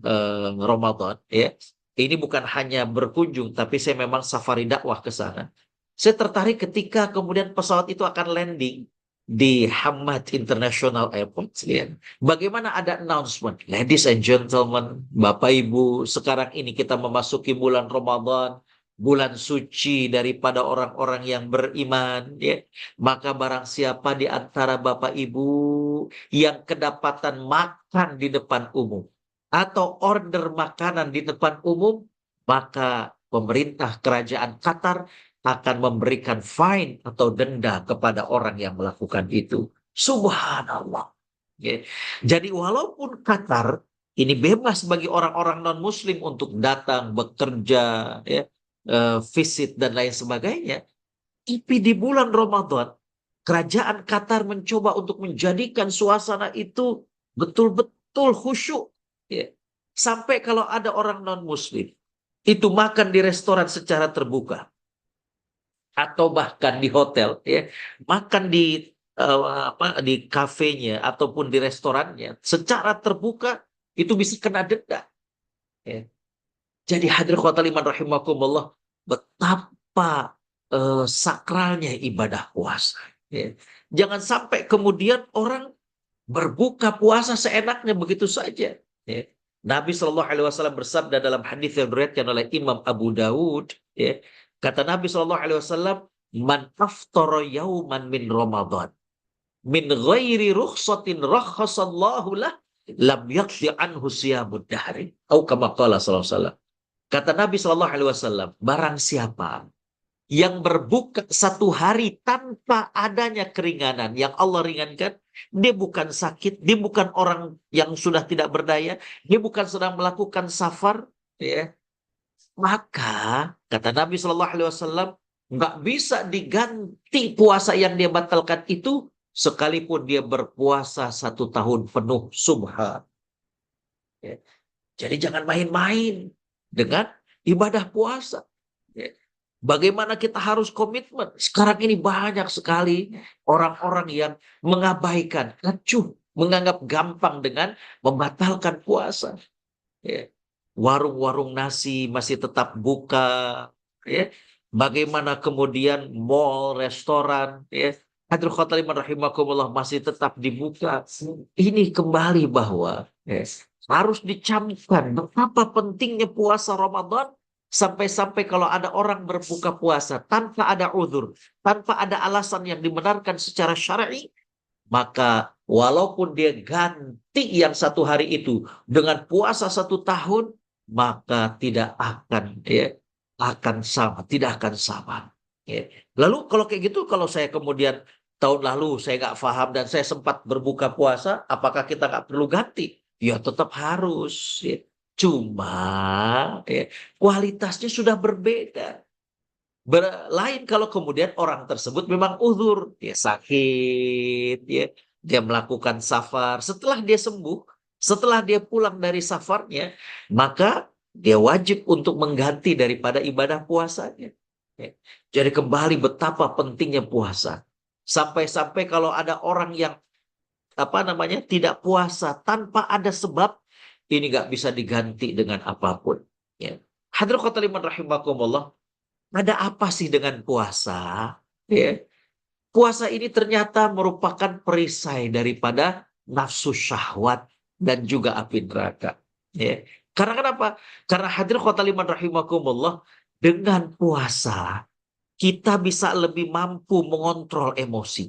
[SPEAKER 3] Ramadan. Ya. Ini bukan hanya berkunjung, tapi saya memang safari dakwah ke sana. Saya tertarik ketika kemudian pesawat itu akan landing di Hamad International Airport. Ya. Bagaimana ada announcement, ladies and gentlemen, Bapak Ibu, sekarang ini kita memasuki bulan Ramadan, bulan suci daripada orang-orang yang beriman. Ya. Maka barang siapa di antara Bapak Ibu yang kedapatan makan di depan umum atau order makanan di depan umum, maka pemerintah kerajaan Qatar akan memberikan fine atau denda kepada orang yang melakukan itu. Subhanallah. Ya. Jadi walaupun Qatar ini bebas bagi orang-orang non-muslim untuk datang, bekerja, ya, visit dan lain sebagainya, tapi di bulan Ramadan, kerajaan Qatar mencoba untuk menjadikan suasana itu betul-betul khusyuk. Ya. Sampai kalau ada orang non-muslim, itu makan di restoran secara terbuka. Atau bahkan di hotel, ya, makan di kafenya ataupun di restorannya, secara terbuka, itu bisa kena denda. Ya. Jadi hadirin khotimah iman rahimakumullah, betapa sakralnya ibadah puasa. Ya. Jangan sampai kemudian orang berbuka puasa seenaknya begitu saja. Ya. Nabi Shallallahu Alaihi Wasallam bersabda dalam hadis yang diriwayatkan oleh Imam Abu Dawud. Ya. Kata Nabi Shallallahu Alaihi Wasallam, "Man aftara yauman min Ramadan min ghairi rukhsatin rakhasallahu lah lam yaqdi anhu siyamud dahri." Atau kama qala sallallahu alaihi wasallam. Kata Nabi Shallallahu Alaihi Wasallam, barang siapa yang berbuka satu hari tanpa adanya keringanan yang Allah ringankan, dia bukan sakit, dia bukan orang yang sudah tidak berdaya, dia bukan sedang melakukan safar, ya, maka kata Nabi Shallallahu Alaihi Wasallam nggak bisa diganti puasa yang dia batalkan itu sekalipun dia berpuasa 1 tahun penuh. Subhan. Ya. Jadi jangan main-main dengan ibadah puasa. Ya. Bagaimana kita harus komitmen. Sekarang ini banyak sekali orang-orang yang mengabaikan, acuh, menganggap gampang dengan membatalkan puasa. Ya. Warung-warung nasi masih tetap buka. Ya. Bagaimana kemudian mall, restoran, ya, hadirin khotimah rahimakumullah masih tetap dibuka. Ini kembali bahwa ya, harus dicamkan betapa pentingnya puasa Ramadan. Sampai-sampai kalau ada orang berbuka puasa tanpa ada uzur, tanpa ada alasan yang dibenarkan secara syar'i, maka walaupun dia ganti yang 1 hari itu dengan puasa 1 tahun, maka tidak akan tidak akan sama. Ya. Lalu kalau kayak gitu, kalau saya kemudian tahun lalu saya nggak paham dan saya sempat berbuka puasa, apakah kita nggak perlu ganti? Ya tetap harus. Ya. Cuma ya, kualitasnya sudah berbeda. Lain kalau kemudian orang tersebut memang uzur, dia sakit, ya, dia melakukan safar. Setelah dia sembuh, setelah dia pulang dari safarnya, maka dia wajib untuk mengganti daripada ibadah puasanya. Ya. Jadi kembali betapa pentingnya puasa. Sampai-sampai kalau ada orang yang tidak puasa tanpa ada sebab, ini nggak bisa diganti dengan apapun. Ya. Hadirin khotimah rahimakumullah, ada apa sih dengan puasa? Ya. Puasa ini ternyata merupakan perisai daripada nafsu syahwat dan juga api neraka. Ya. Karena kenapa? Karena hadir khotaliman rahimakumullah, dengan puasa kita bisa lebih mampu mengontrol emosi.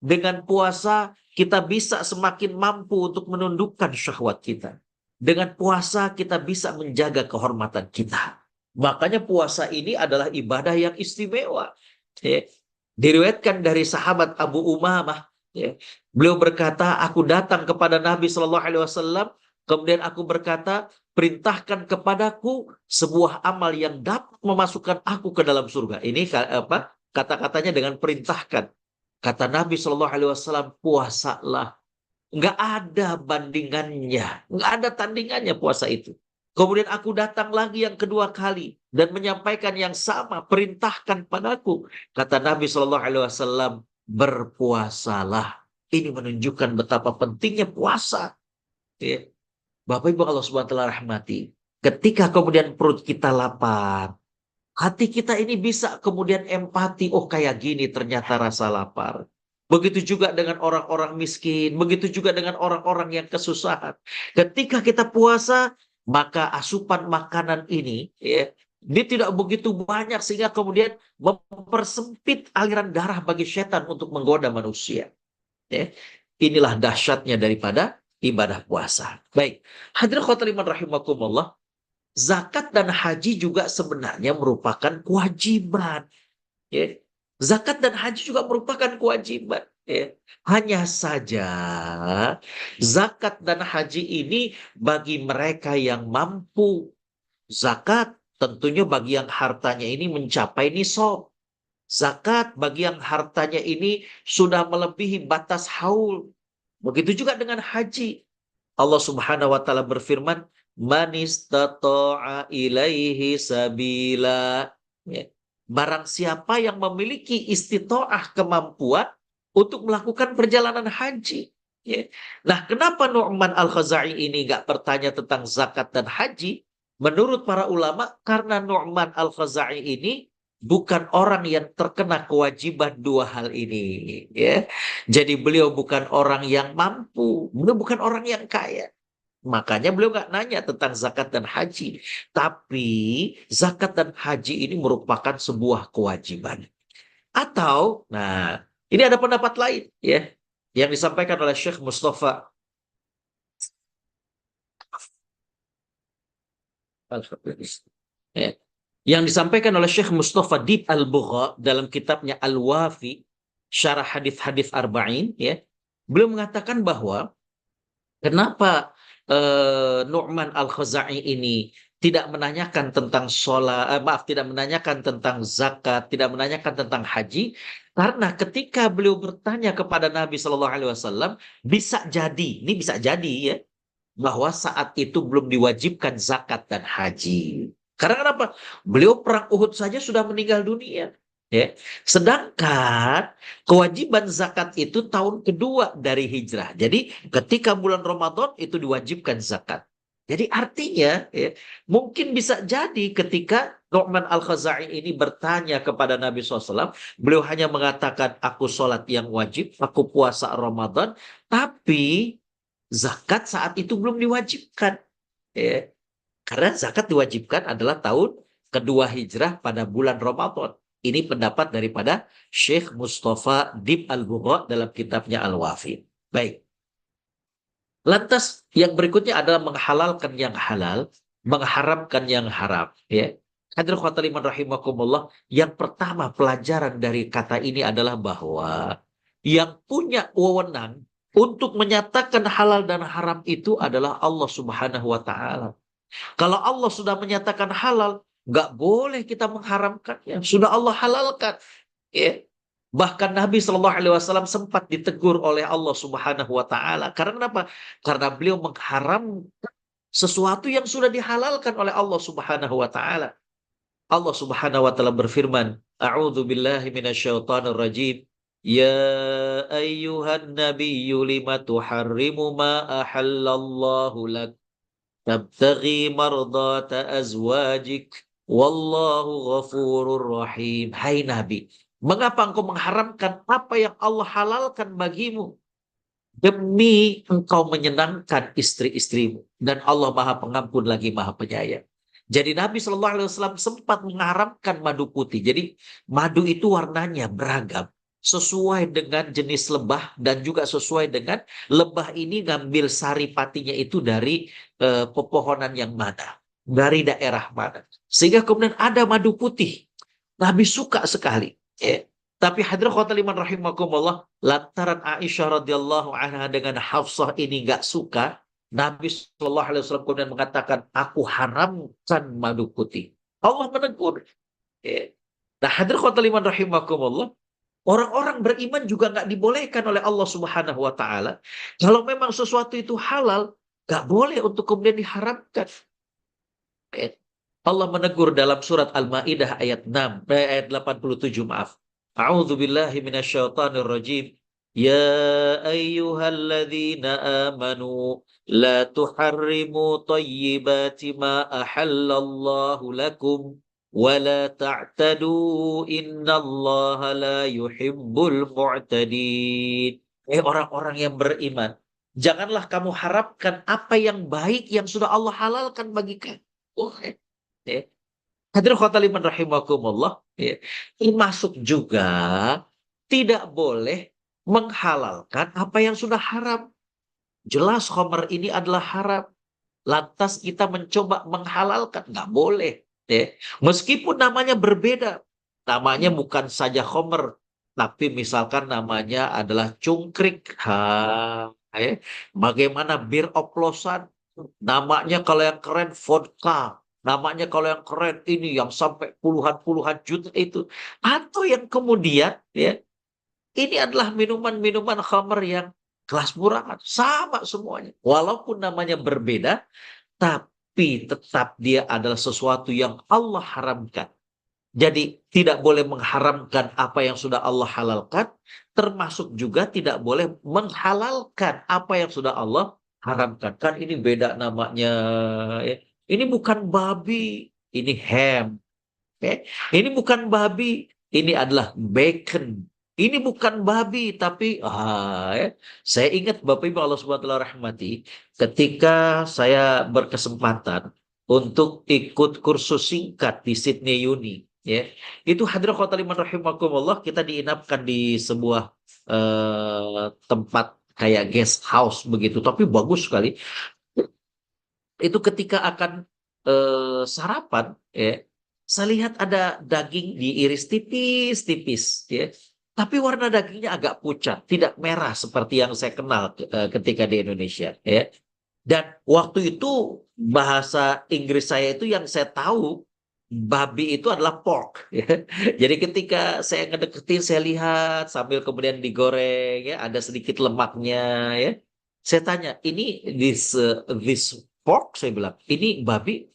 [SPEAKER 3] Dengan puasa kita bisa semakin mampu untuk menundukkan syahwat kita. Dengan puasa kita bisa menjaga kehormatan kita. Makanya puasa ini adalah ibadah yang istimewa. Ya. Diriwayatkan dari sahabat Abu Umamah, ya. Beliau berkata, aku datang kepada Nabi Shallallahu Alaihi Wasallam, kemudian aku berkata, perintahkan kepadaku sebuah amal yang dapat memasukkan aku ke dalam surga. Ini apa? Kata-katanya dengan perintahkan. Kata Nabi Shallallahu Alaihi Wasallam, puasalah. Nggak ada bandingannya, nggak ada tandingannya puasa itu. Kemudian aku datang lagi yang kedua kali dan menyampaikan yang sama, perintahkan padaku. Kata Nabi Shallallahu Alaihi Wasallam, berpuasalah. Ini menunjukkan betapa pentingnya puasa. Ya. Bapak Ibu Allah Subhanahu wa taala rahmati. Ketika kemudian perut kita lapar, hati kita ini bisa kemudian empati, oh kayak gini ternyata rasa lapar. Begitu juga dengan orang-orang miskin, begitu juga dengan orang-orang yang kesusahan. Ketika kita puasa, maka asupan makanan ini, ya, dia tidak begitu banyak sehingga kemudian mempersempit aliran darah bagi setan untuk menggoda manusia. Ya. Inilah dahsyatnya daripada ibadah puasa. Baik, hadirin khotimah rahimakumullah. Zakat dan haji juga sebenarnya merupakan kewajiban. Ya. Zakat dan haji juga merupakan kewajiban. Ya. Hanya saja zakat dan haji ini bagi mereka yang mampu. Zakat tentunya bagi yang hartanya ini mencapai nisab. Zakat bagi yang hartanya ini sudah melebihi batas haul. Begitu juga dengan haji. Allah Subhanahu wa taala berfirman, "Man istata'a ilaihi sabila." Ya. Barang siapa yang memiliki istita'ah kemampuan untuk melakukan perjalanan haji. Ya. Nah, kenapa Nu'man Al-Khazai ini nggak bertanya tentang zakat dan haji? Menurut para ulama, karena Nu'man Al-Khazai ini bukan orang yang terkena kewajiban dua hal ini. Ya. Jadi beliau bukan orang yang mampu, beliau bukan orang yang kaya. Makanya beliau nggak nanya tentang zakat dan haji. Tapi zakat dan haji ini merupakan sebuah kewajiban. Atau, nah ini ada pendapat lain ya, yang disampaikan oleh Syekh Mustafa. Ya. Yang disampaikan oleh Syekh Mustafa Dib Al-Bugha dalam kitabnya Al-Wafi, Syarah Hadis-Hadis Arba'in, ya. Beliau mengatakan bahwa kenapa Nu'man Al-Khazai ini tidak menanyakan tentang tidak menanyakan tentang zakat, tidak menanyakan tentang haji, karena ketika beliau bertanya kepada Nabi Shallallahu Alaihi Wasallam, ini bisa jadi ya, bahwa saat itu belum diwajibkan zakat dan haji. Karena kenapa? Beliau perang Uhud saja sudah meninggal dunia. Ya. Sedangkan kewajiban zakat itu tahun kedua dari hijrah. Jadi ketika bulan Ramadan itu diwajibkan zakat. Jadi artinya ya, mungkin bisa jadi ketika Nu'man Al-Khazai ini bertanya kepada Nabi SAW, beliau hanya mengatakan aku sholat yang wajib, aku puasa Ramadan, tapi zakat saat itu belum diwajibkan. Ya. Karena zakat diwajibkan adalah tahun kedua hijrah pada bulan Ramadan. Ini pendapat daripada Syekh Mustafa Dib Al-Bugha dalam kitabnya Al-Wafi. Baik. Lantas yang berikutnya adalah menghalalkan yang halal, mengharamkan yang haram. Ya. Hadirin khotaliman rahimakumullah. Yang pertama pelajaran dari kata ini adalah bahwa yang punya wewenang untuk menyatakan halal dan haram itu adalah Allah Subhanahu wa taala. Kalau Allah sudah menyatakan halal, nggak boleh kita mengharamkannya. Sudah Allah halalkan. Ya. Bahkan Nabi Shallallahu Alaihi Wasallam sempat ditegur oleh Allah Subhanahu Wa Taala. Karena kenapa? Karena beliau mengharamkan sesuatu yang sudah dihalalkan oleh Allah Subhanahu Wa Taala. Allah Subhanahu Wa Taala berfirman, "A'udzu billahi minasyaitonir rajim. Ya ayyuhan nabiyyu lima tuharrimu ma ahallallahu lak. Tabtaghi mardata azwajik wallahu ghafurur rahim." Hai Nabi, mengapa engkau mengharamkan apa yang Allah halalkan bagimu? demi engkau menyenangkan istri-istrimu, dan Allah Maha Pengampun lagi Maha Penyayang. Jadi Nabi Shallallahu Alaihi Wasallam sempat mengharamkan madu putih. Jadi madu itu warnanya beragam, sesuai dengan jenis lebah dan juga sesuai dengan lebah ini ngambil sari patinya itu dari pepohonan yang mana, dari daerah mana. Sehingga kemudian ada madu putih. Nabi suka sekali. Ya. Tapi hadirin khotimah rahimakumullah, lantaran Aisyah radhiyallahu anha dengan Hafsah ini nggak suka, Nabi Shallallahu Alaihi Wasallam kemudian mengatakan, aku haramkan madu putih. Allah menegur. Ya. Nah, hadirin khotimah rahimakumullah, orang-orang beriman juga nggak dibolehkan oleh Allah Subhanahu Wa Taala. Kalau memang sesuatu itu halal, nggak boleh untuk kemudian diharamkan. Ya. Allah menegur dalam surat Al-Maidah ayat 6, ayat 87, maaf. A'udzu billahi minasyaitonir rajim. Ya ayyuhalladzina amanu la tuharrimu thayyibati ma ahallallahu lakum wa la ta'tadu innallaha la yuhibbul mu'tadin. Orang-orang yang beriman, janganlah kamu harapkan apa yang baik yang sudah Allah halalkan bagi kamu. Ya. Hadirin khotaliman rahimakumullah, ya. Termasuk juga tidak boleh menghalalkan apa yang sudah haram. Jelas khamr ini adalah haram. Lantas kita mencoba menghalalkan, nggak boleh. Ya. Meskipun namanya berbeda. Namanya bukan saja khamr, tapi misalkan namanya adalah cungkrik. Ya. Bagaimana bir oplosan? Namanya kalau yang keren vodka. Namanya kalau yang keren ini yang sampai puluhan-puluhan juta itu. Atau yang kemudian ya, ini adalah minuman-minuman khamr yang kelas murahan. Sama semuanya. Walaupun namanya berbeda, tapi tetap dia adalah sesuatu yang Allah haramkan. Jadi tidak boleh mengharamkan apa yang sudah Allah halalkan, termasuk juga tidak boleh menghalalkan apa yang sudah Allah haramkan. Kan ini beda namanya. Ya. Ini bukan babi, ini ham. Ya. Ini bukan babi, ini adalah bacon. Ini bukan babi, tapi ya. Saya ingat Bapak Ibu Allah Subhanahu wa taala rahmati, ketika saya berkesempatan untuk ikut kursus singkat di Sydney Uni, ya. Itu hadirin khotimah rahimakumullah, kita diinapkan di sebuah tempat kayak guest house begitu, tapi bagus sekali. Itu ketika akan sarapan, ya, saya lihat ada daging diiris tipis-tipis, ya. Tapi warna dagingnya agak pucat, tidak merah seperti yang saya kenal ketika di Indonesia, ya. Dan waktu itu bahasa Inggris saya itu yang saya tahu babi itu adalah pork, ya. Jadi ketika saya ngedeketin, saya lihat sambil kemudian digoreng, ya, ada sedikit lemaknya, ya. Saya tanya, ini this pork? Saya bilang, ini babi?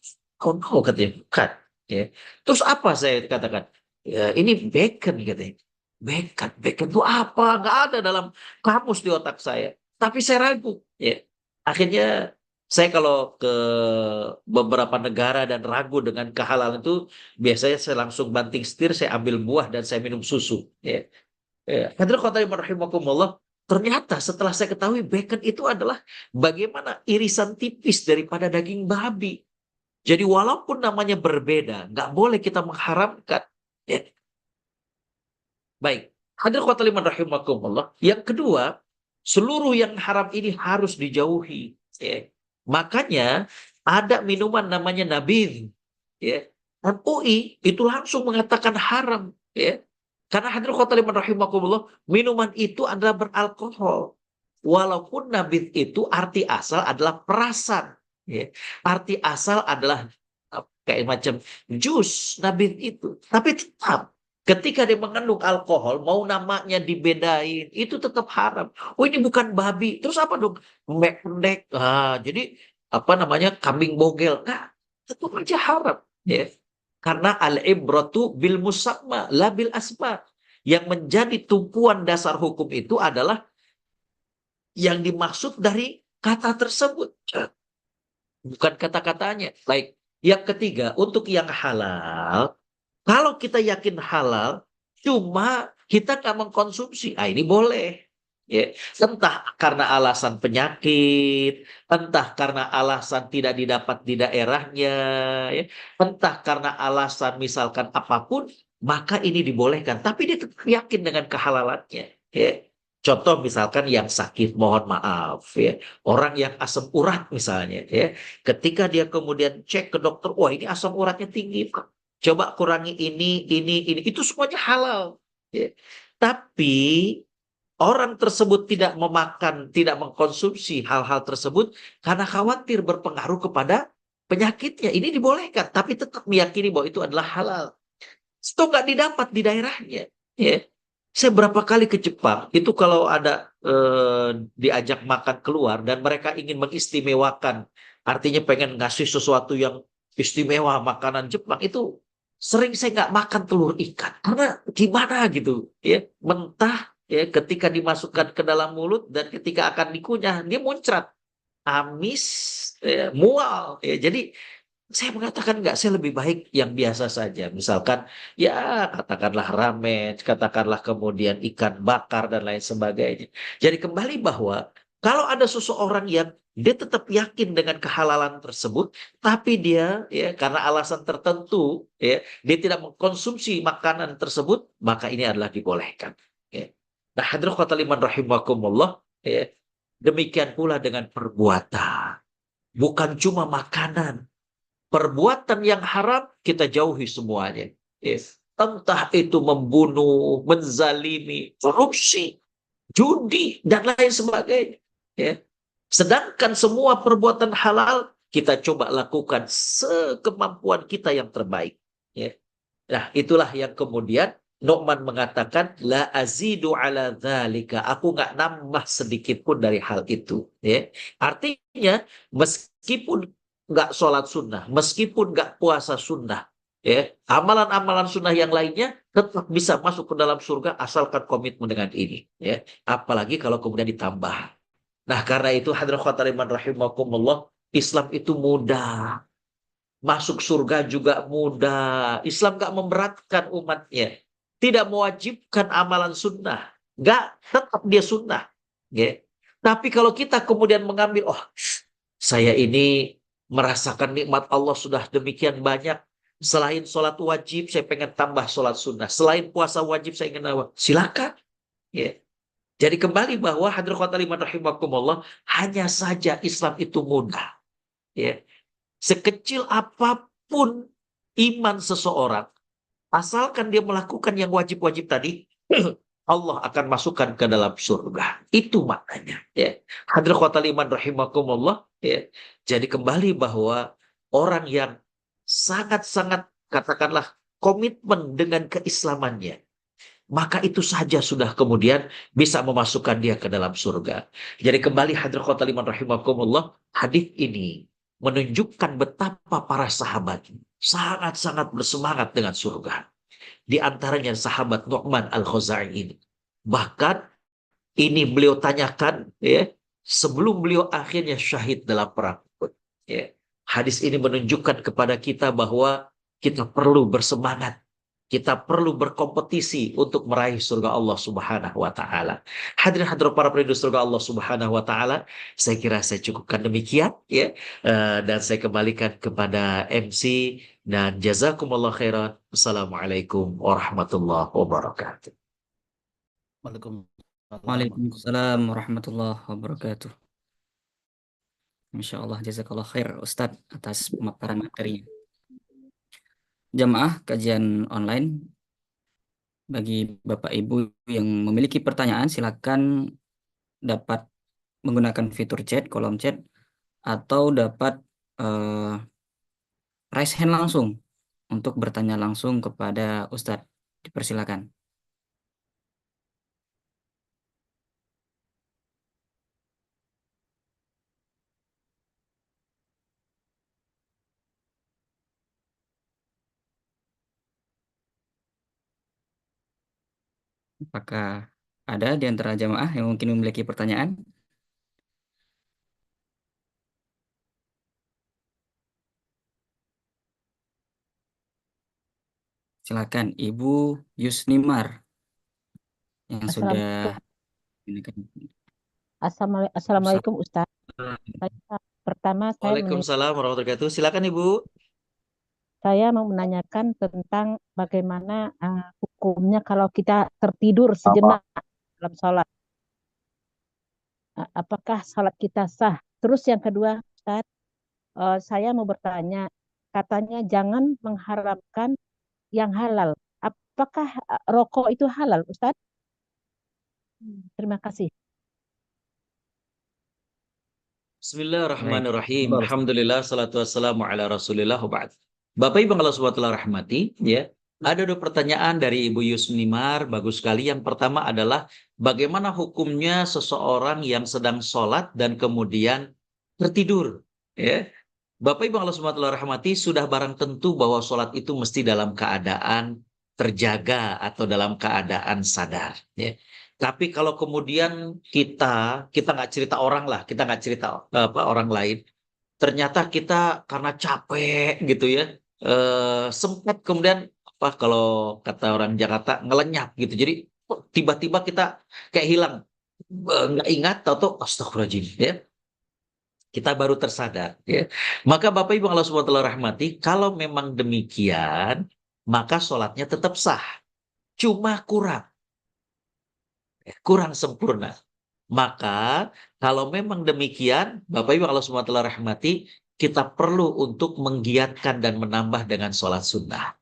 [SPEAKER 3] Oh no, katanya, bukan. Ya. Terus apa saya katakan? Ya, ini bacon, katanya. Bacon itu apa? Nggak ada dalam kamus di otak saya. Tapi saya ragu. Ya. Akhirnya saya kalau ke beberapa negara dan ragu dengan kehalalan itu, biasanya saya langsung banting setir, saya ambil buah dan saya minum susu. Ya. Hadirin khotimah rahimakumullah, ternyata setelah saya ketahui bacon itu adalah bagaimana irisan tipis daripada daging babi. Jadi walaupun namanya berbeda, nggak boleh kita mengharamkan. Ya. Baik, hadirin khotimah rahimakumullah. Yang kedua, seluruh yang haram ini harus dijauhi. Ya. Makanya ada minuman namanya nabidh. Ya. MUI itu langsung mengatakan haram. Ya. Karena hadirin khotimah rahimakumullah, minuman itu adalah beralkohol. Walaupun nabidh itu arti asal adalah perasan. Ya. Arti asal adalah kayak macam jus nabidh itu. Tapi tetap ketika dia mengandung alkohol, mau namanya dibedain, itu tetap haram. Oh ini bukan babi. Terus apa dong? Pendek. Jadi apa namanya, kambing bogel. Nah, tetap aja haram. Ya. Karena al-ibratu bil musamma, la bil asma. Yang menjadi tumpuan dasar hukum itu adalah yang dimaksud dari kata tersebut. Bukan kata-katanya. Baik. Yang ketiga, untuk yang halal, kalau kita yakin halal, cuma kita nggak mengkonsumsi, ini boleh. Ya, entah karena alasan penyakit, entah karena alasan tidak didapat di daerahnya, ya, entah karena alasan misalkan apapun, maka ini dibolehkan. Tapi dia tetap yakin dengan kehalalannya. Ya. Contoh misalkan yang sakit, mohon maaf, ya, orang yang asam urat misalnya, ya, ketika dia kemudian cek ke dokter, wah ini asam uratnya tinggi, Pak. Coba kurangi ini, itu semuanya halal. Ya. Tapi orang tersebut tidak memakan, tidak mengkonsumsi hal-hal tersebut karena khawatir berpengaruh kepada penyakitnya. Ini dibolehkan, tapi tetap meyakini bahwa itu adalah halal. Itu nggak didapat di daerahnya. Ya. Saya berapa kali ke Jepang, itu kalau ada diajak makan keluar dan mereka ingin mengistimewakan, artinya pengen ngasih sesuatu yang istimewa makanan Jepang, itu sering saya nggak makan telur ikan. Karena gimana gitu, ya mentah, ya ketika dimasukkan ke dalam mulut dan ketika akan dikunyah, dia muncrat, amis, ya, mual. Ya. Jadi saya mengatakan enggak, saya lebih baik yang biasa saja. Misalkan, ya katakanlah ramen, katakanlah kemudian ikan bakar dan lain sebagainya. Jadi kembali bahwa kalau ada seseorang yang dia tetap yakin dengan kehalalan tersebut, tapi dia ya karena alasan tertentu ya dia tidak mengkonsumsi makanan tersebut, maka ini adalah dibolehkan. Ya. Nah, hadirin khotaliman rahimakumullah, ya, demikian pula dengan perbuatan. Bukan cuma makanan. Perbuatan yang haram kita jauhi semuanya. Yes. Entah itu membunuh, menzalimi, korupsi, judi, dan lain sebagainya. Ya. Sedangkan semua perbuatan halal kita coba lakukan sekemampuan kita yang terbaik. Ya. Nah, itulah yang kemudian Nu'man mengatakan, la azidu ala dzalika. Aku nggak nambah sedikit pun dari hal itu. Ya. Artinya, meskipun nggak sholat sunnah, meskipun nggak puasa sunnah, ya, amalan-amalan sunnah yang lainnya tetap bisa masuk ke dalam surga asalkan komitmen dengan ini. Ya. Apalagi kalau kemudian ditambah. Nah, karena itu hadirin khotariman rahimakumullah, Islam itu mudah. Masuk surga juga mudah. Islam gak memberatkan umatnya. Tidak mewajibkan amalan sunnah. Gak, tetap dia sunnah. Ya. Tapi kalau kita kemudian mengambil, oh saya ini merasakan nikmat Allah sudah demikian banyak. Selain sholat wajib, saya pengen tambah sholat sunnah. Selain puasa wajib, saya ingin tambah. Silakan. Ya. Jadi kembali bahwa hadirin khotaliman rahimakumullah, hanya saja Islam itu mudah. Ya. Sekecil apapun iman seseorang, asalkan dia melakukan yang wajib-wajib tadi, Allah akan masukkan ke dalam surga. Itu maknanya. Ya. Hadirin khotal iman rahimakumullah. Ya. Jadi kembali bahwa orang yang sangat-sangat katakanlah komitmen dengan keislamannya, maka itu saja sudah kemudian bisa memasukkan dia ke dalam surga. Jadi kembali hadirin khotal iman rahimakumullah, hadis ini menunjukkan betapa para sahabat sangat-sangat bersemangat dengan surga. Di antaranya sahabat Nu'man al-Khuzai ini. Bahkan ini beliau tanyakan ya sebelum beliau akhirnya syahid dalam perang Uhud. Ya. Hadis ini menunjukkan kepada kita bahwa kita perlu bersemangat. Kita perlu berkompetisi untuk meraih surga Allah Subhanahu wa taala. Hadirin hadirat para penduduk surga Allah Subhanahu wa taala, saya kira saya cukupkan demikian ya. Dan saya kembalikan kepada MC dan jazakumullah khairan. Assalamualaikum warahmatullahi wabarakatuh.
[SPEAKER 4] Waalaikumsalam.
[SPEAKER 1] Waalaikumsalam warahmatullahi wabarakatuh. Masya Allah, jazakallah khair Ustadz atas pemaparan materinya. Jamaah kajian online, bagi Bapak Ibu yang memiliki pertanyaan, silakan dapat menggunakan fitur chat, kolom chat, atau dapat eh, raise hand langsung untuk bertanya langsung kepada Ustadz. Dipersilakan. Apakah ada di antara jamaah yang mungkin memiliki pertanyaan? Silakan Ibu Yusnimar yang sudah
[SPEAKER 5] Assalamualaikum
[SPEAKER 4] Assalamualaikum Ustaz. Pertama
[SPEAKER 3] Waalaikumsalam warahmatullahi wabarakatuh. Silakan Ibu.
[SPEAKER 4] saya mau menanyakan tentang bagaimana hukumnya kalau kita tertidur sejenak dalam sholat. Apakah sholat kita sah? Terus yang kedua, Ustaz, saya mau bertanya, katanya jangan mengharamkan yang halal. Apakah rokok itu halal, Ustaz? Terima kasih.
[SPEAKER 3] Bismillahirrahmanirrahim.
[SPEAKER 1] Baik.
[SPEAKER 3] Alhamdulillah, salatu wassalamu ala rasulillah wa ba'd. Bapak Ibu Allah SWT rahmati, ya. Ada dua pertanyaan dari Ibu Yusnimar, bagus sekali. Yang pertama adalah bagaimana hukumnya seseorang yang sedang sholat dan kemudian tertidur, ya. Bapak Ibu Allah SWT rahmati, sudah barang tentu bahwa sholat itu mesti dalam keadaan terjaga atau dalam keadaan sadar, ya. Tapi kalau kemudian kita nggak cerita orang lah, kita nggak cerita orang lain, ternyata kita karena capek gitu ya, sempat kemudian apa kalau kata orang Jakarta ngelenyap gitu. Jadi tiba-tiba kita kayak hilang, nggak ingat, tahu-tahu astagfirullahaladzim ya. Kita baru tersadar ya. Maka Bapak Ibu Allah SWT rahmati, kalau memang demikian, maka sholatnya tetap sah. Cuma kurang sempurna. Maka kalau memang demikian, Bapak Ibu Allah SWT rahmati, kita perlu untuk menggiatkan dan menambah dengan sholat sunnah.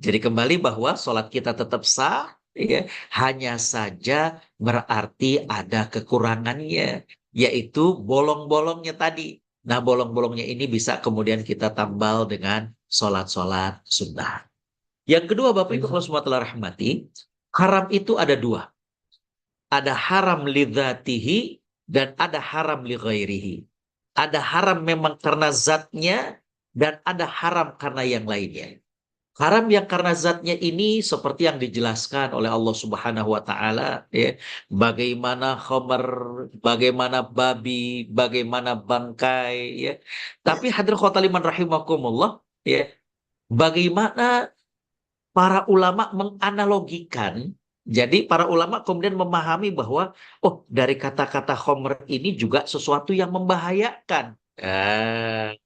[SPEAKER 3] Jadi kembali bahwa sholat kita tetap sah, ya, hanya saja berarti ada kekurangannya, yaitu bolong-bolongnya tadi. Nah, bolong-bolongnya ini bisa kemudian kita tambal dengan sholat-sholat sunnah. Yang kedua, Bapak Ibu Allah SWT rahmati, haram itu ada dua. Ada haram lidzatihi dan ada haram li ghairihi. Ada haram memang karena zatnya dan ada haram karena yang lainnya. Haram yang karena zatnya ini seperti yang dijelaskan oleh Allah Subhanahu wa taala, ya. Bagaimana khamar, bagaimana babi, bagaimana bangkai, ya. Tapi hadirin khotaliman rahimakumullah, ya. Bagaimana para ulama menganalogikan. Jadi para ulama kemudian memahami bahwa oh, dari kata-kata khomer ini juga sesuatu yang membahayakan. Ya.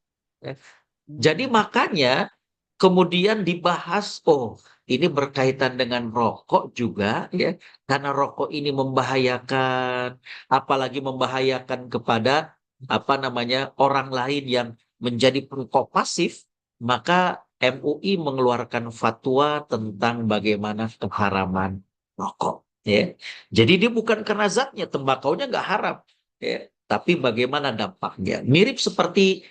[SPEAKER 3] Jadi makanya kemudian dibahas, oh ini berkaitan dengan rokok juga ya, karena rokok ini membahayakan, apalagi membahayakan kepada apa namanya orang lain yang menjadi perokok pasif, maka MUI mengeluarkan fatwa tentang bagaimana keharaman rokok. Ya. Jadi dia bukan karena zatnya, tembakaunya nggak haram, ya, tapi bagaimana dampaknya. Mirip seperti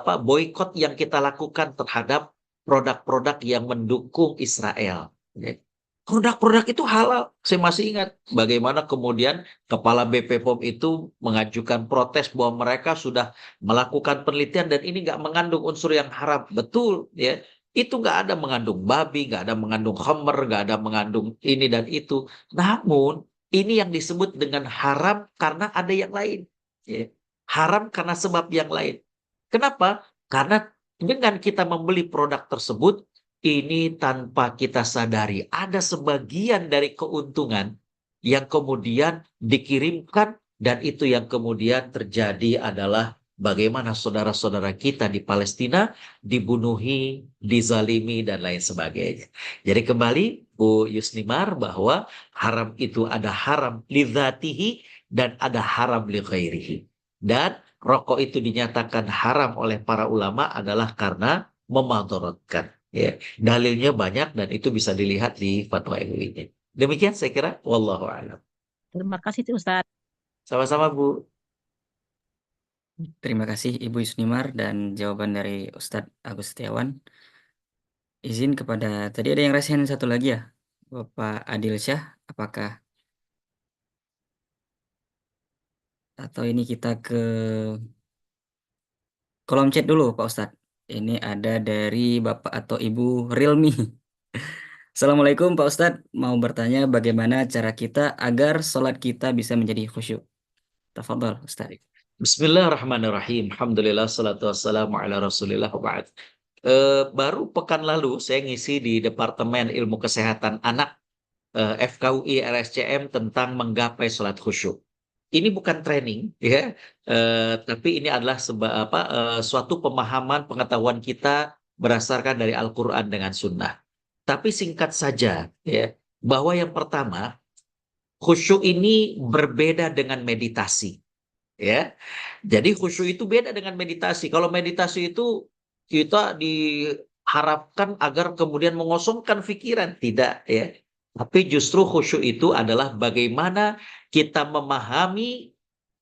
[SPEAKER 3] boikot yang kita lakukan terhadap produk-produk yang mendukung Israel. Ya. Produk-produk itu halal. Saya masih ingat bagaimana kemudian Kepala BP POM itu mengajukan protes bahwa mereka sudah melakukan penelitian dan ini nggak mengandung unsur yang haram. Betul, ya. Itu nggak ada mengandung babi, nggak ada mengandung khamr, nggak ada mengandung ini dan itu. Namun ini yang disebut dengan haram karena ada yang lain. Ya. Haram karena sebab yang lain. Kenapa? Karena dengan kita membeli produk tersebut, ini tanpa kita sadari ada sebagian dari keuntungan yang kemudian dikirimkan dan itu yang kemudian terjadi adalah bagaimana saudara-saudara kita di Palestina dibunuhi, dizalimi dan lain sebagainya. Jadi kembali Bu Yusnimar bahwa haram itu ada haram lidzatihi dan ada haram li ghairihi. Dan rokok itu dinyatakan haram oleh para ulama adalah karena memadaratkan. Ya, dalilnya banyak dan itu bisa dilihat di fatwa MUI. Demikian saya kira. Wallahu a'lam.
[SPEAKER 4] Terima kasih Ustaz.
[SPEAKER 3] Sama-sama Bu.
[SPEAKER 1] Terima kasih Ibu Yusnimar dan jawaban dari Ustadz Agus Setiawan. Izin kepada, tadi ada yang raise hand satu lagi ya, Bapak Adil Syah, apakah? Atau ini kita ke kolom chat dulu Pak Ustadz. Ini ada dari Bapak atau Ibu Realme. Assalamualaikum Pak Ustadz, mau bertanya bagaimana cara kita agar sholat kita bisa menjadi khusyuk. Tafadhol Ustadz.
[SPEAKER 3] Bismillahirrahmanirrahim. Alhamdulillah, salatu wassalamu ala rasulillah wa ba'd. Baru pekan lalu saya ngisi di Departemen Ilmu Kesehatan Anak FKUI RSCM tentang menggapai sholat khusyuk. Ini bukan training, ya, tapi ini adalah suatu pemahaman pengetahuan kita berdasarkan dari Al-Quran dengan Sunnah. Tapi singkat saja, ya, bahwa yang pertama, khusyuk ini berbeda dengan meditasi, ya. Jadi khusyuk itu beda dengan meditasi. Kalau meditasi itu kita diharapkan agar kemudian mengosongkan pikiran, tidak, ya. Tapi justru khusyuk itu adalah bagaimana kita memahami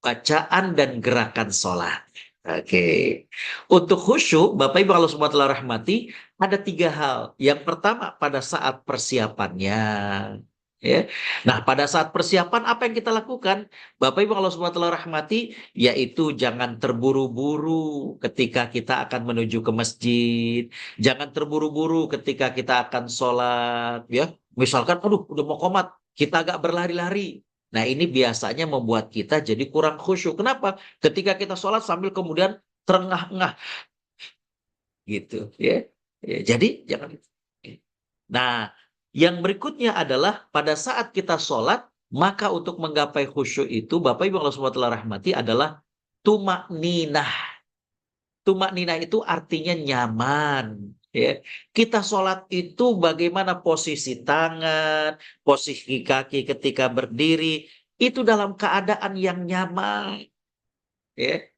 [SPEAKER 3] bacaan dan gerakan sholat. Oke. Untuk khusyuk, Bapak Ibu kalau semua telah rahmati, ada 3 hal. Yang pertama pada saat persiapannya. Ya. Nah, pada saat persiapan apa yang kita lakukan? Bapak Ibu kalau semua telah rahmati, yaitu jangan terburu-buru ketika kita akan menuju ke masjid. Jangan terburu-buru ketika kita akan sholat. Ya. Misalkan, aduh udah mau qomat, kita agak berlari-lari. Nah, ini biasanya membuat kita jadi kurang khusyuk. Kenapa? Ketika kita sholat sambil kemudian terengah-engah gitu, ya. Jadi jangan. Nah, yang berikutnya adalah pada saat kita sholat, maka untuk menggapai khusyuk itu, Bapak Ibu Allah SWT rahmati, adalah tumak ninah. Tumak ninah itu artinya nyaman. Ya. Kita sholat itu bagaimana posisi tangan, posisi kaki ketika berdiri, itu dalam keadaan yang nyaman. Ya.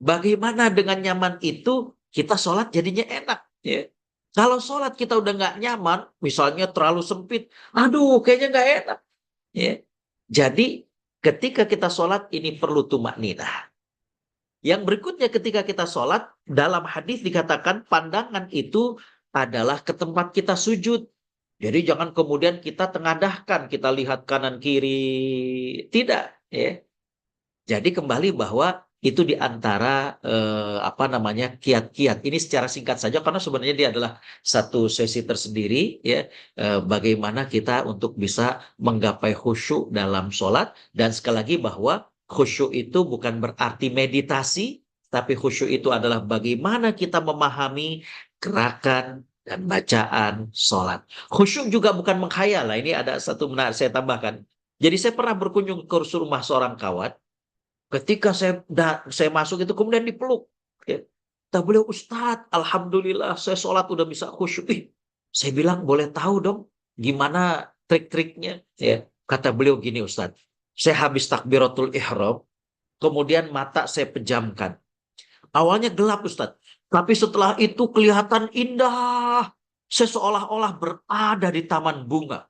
[SPEAKER 3] Bagaimana dengan nyaman itu, kita sholat jadinya enak. Ya. Kalau sholat kita udah nggak nyaman, misalnya terlalu sempit, aduh kayaknya nggak enak. Ya. Jadi ketika kita sholat ini perlu tumakninah. Yang berikutnya ketika kita sholat, dalam hadis dikatakan pandangan itu adalah ke tempat kita sujud. Jadi jangan kemudian kita tengadahkan, kita lihat kanan kiri. Tidak. Ya. Jadi kembali bahwa itu di antara kiat-kiat. Ini secara singkat saja karena sebenarnya dia adalah satu sesi tersendiri, ya. Bagaimana kita untuk bisa menggapai khusyuk dalam sholat, dan sekali lagi bahwa khusyuk itu bukan berarti meditasi, tapi khusyuk itu adalah bagaimana kita memahami gerakan dan bacaan sholat. Khusyuk juga bukan menghayal. Lah, ini ada satu menarik saya tambahkan. Jadi saya pernah berkunjung ke rumah seorang kawan. Ketika saya masuk itu kemudian dipeluk. Ya. Kata beliau, Ustadz, alhamdulillah saya sholat udah bisa khusyuk. Saya bilang, boleh tahu dong gimana trik-triknya? Ya. Kata beliau gini, Ustadz, saya habis takbiratul ihram, kemudian mata saya pejamkan. Awalnya gelap, Ustadz, tapi setelah itu kelihatan indah. Saya seolah-olah berada di taman bunga.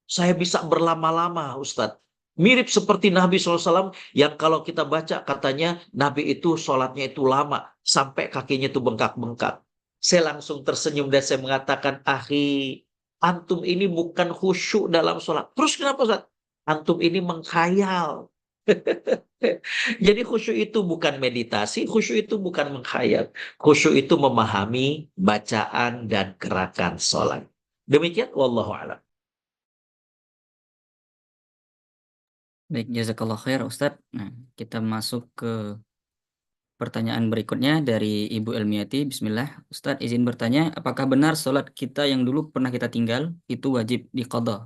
[SPEAKER 3] Saya bisa berlama-lama, Ustadz. Mirip seperti Nabi SAW yang kalau kita baca katanya Nabi itu sholatnya itu lama. Sampai kakinya itu bengkak-bengkak. Saya langsung tersenyum dan saya mengatakan, akhi, antum ini bukan khusyuk dalam sholat. Terus kenapa, Ustaz? Antum ini menghayal. Jadi khusyuk itu bukan meditasi, khusyuk itu bukan menghayal. Khusyuk itu memahami bacaan dan gerakan sholat. Demikian, wallahu a'lam.
[SPEAKER 1] Baik, jazakallah khair Ustadz. Nah, kita masuk ke pertanyaan berikutnya dari Ibu Elmiati. Bismillah. Ustadz izin bertanya, apakah benar sholat kita yang dulu pernah kita tinggal itu wajib diqadha?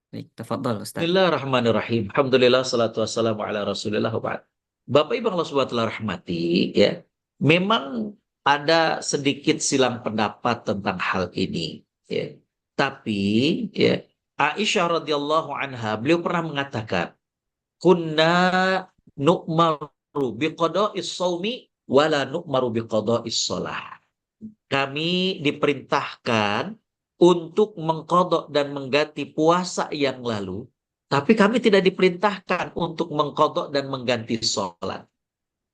[SPEAKER 1] Baik, tafadhal Ustadz.
[SPEAKER 3] Bismillahirrahmanirrahim. Alhamdulillah, salatu wassalamu ala rasulillah wa ba'd. Bapak Ibu Allah SWT rahmati, ya. Memang ada sedikit silang pendapat tentang hal ini, ya. Tapi, ya, Aisyah radhiyallahu anha, beliau pernah mengatakan, kunna nu'maru biqada'is shaumi wala nu'maru biqada'is shalah. Kami diperintahkan untuk mengqadha dan mengganti puasa yang lalu, tapi kami tidak diperintahkan untuk mengqadha dan mengganti sholat.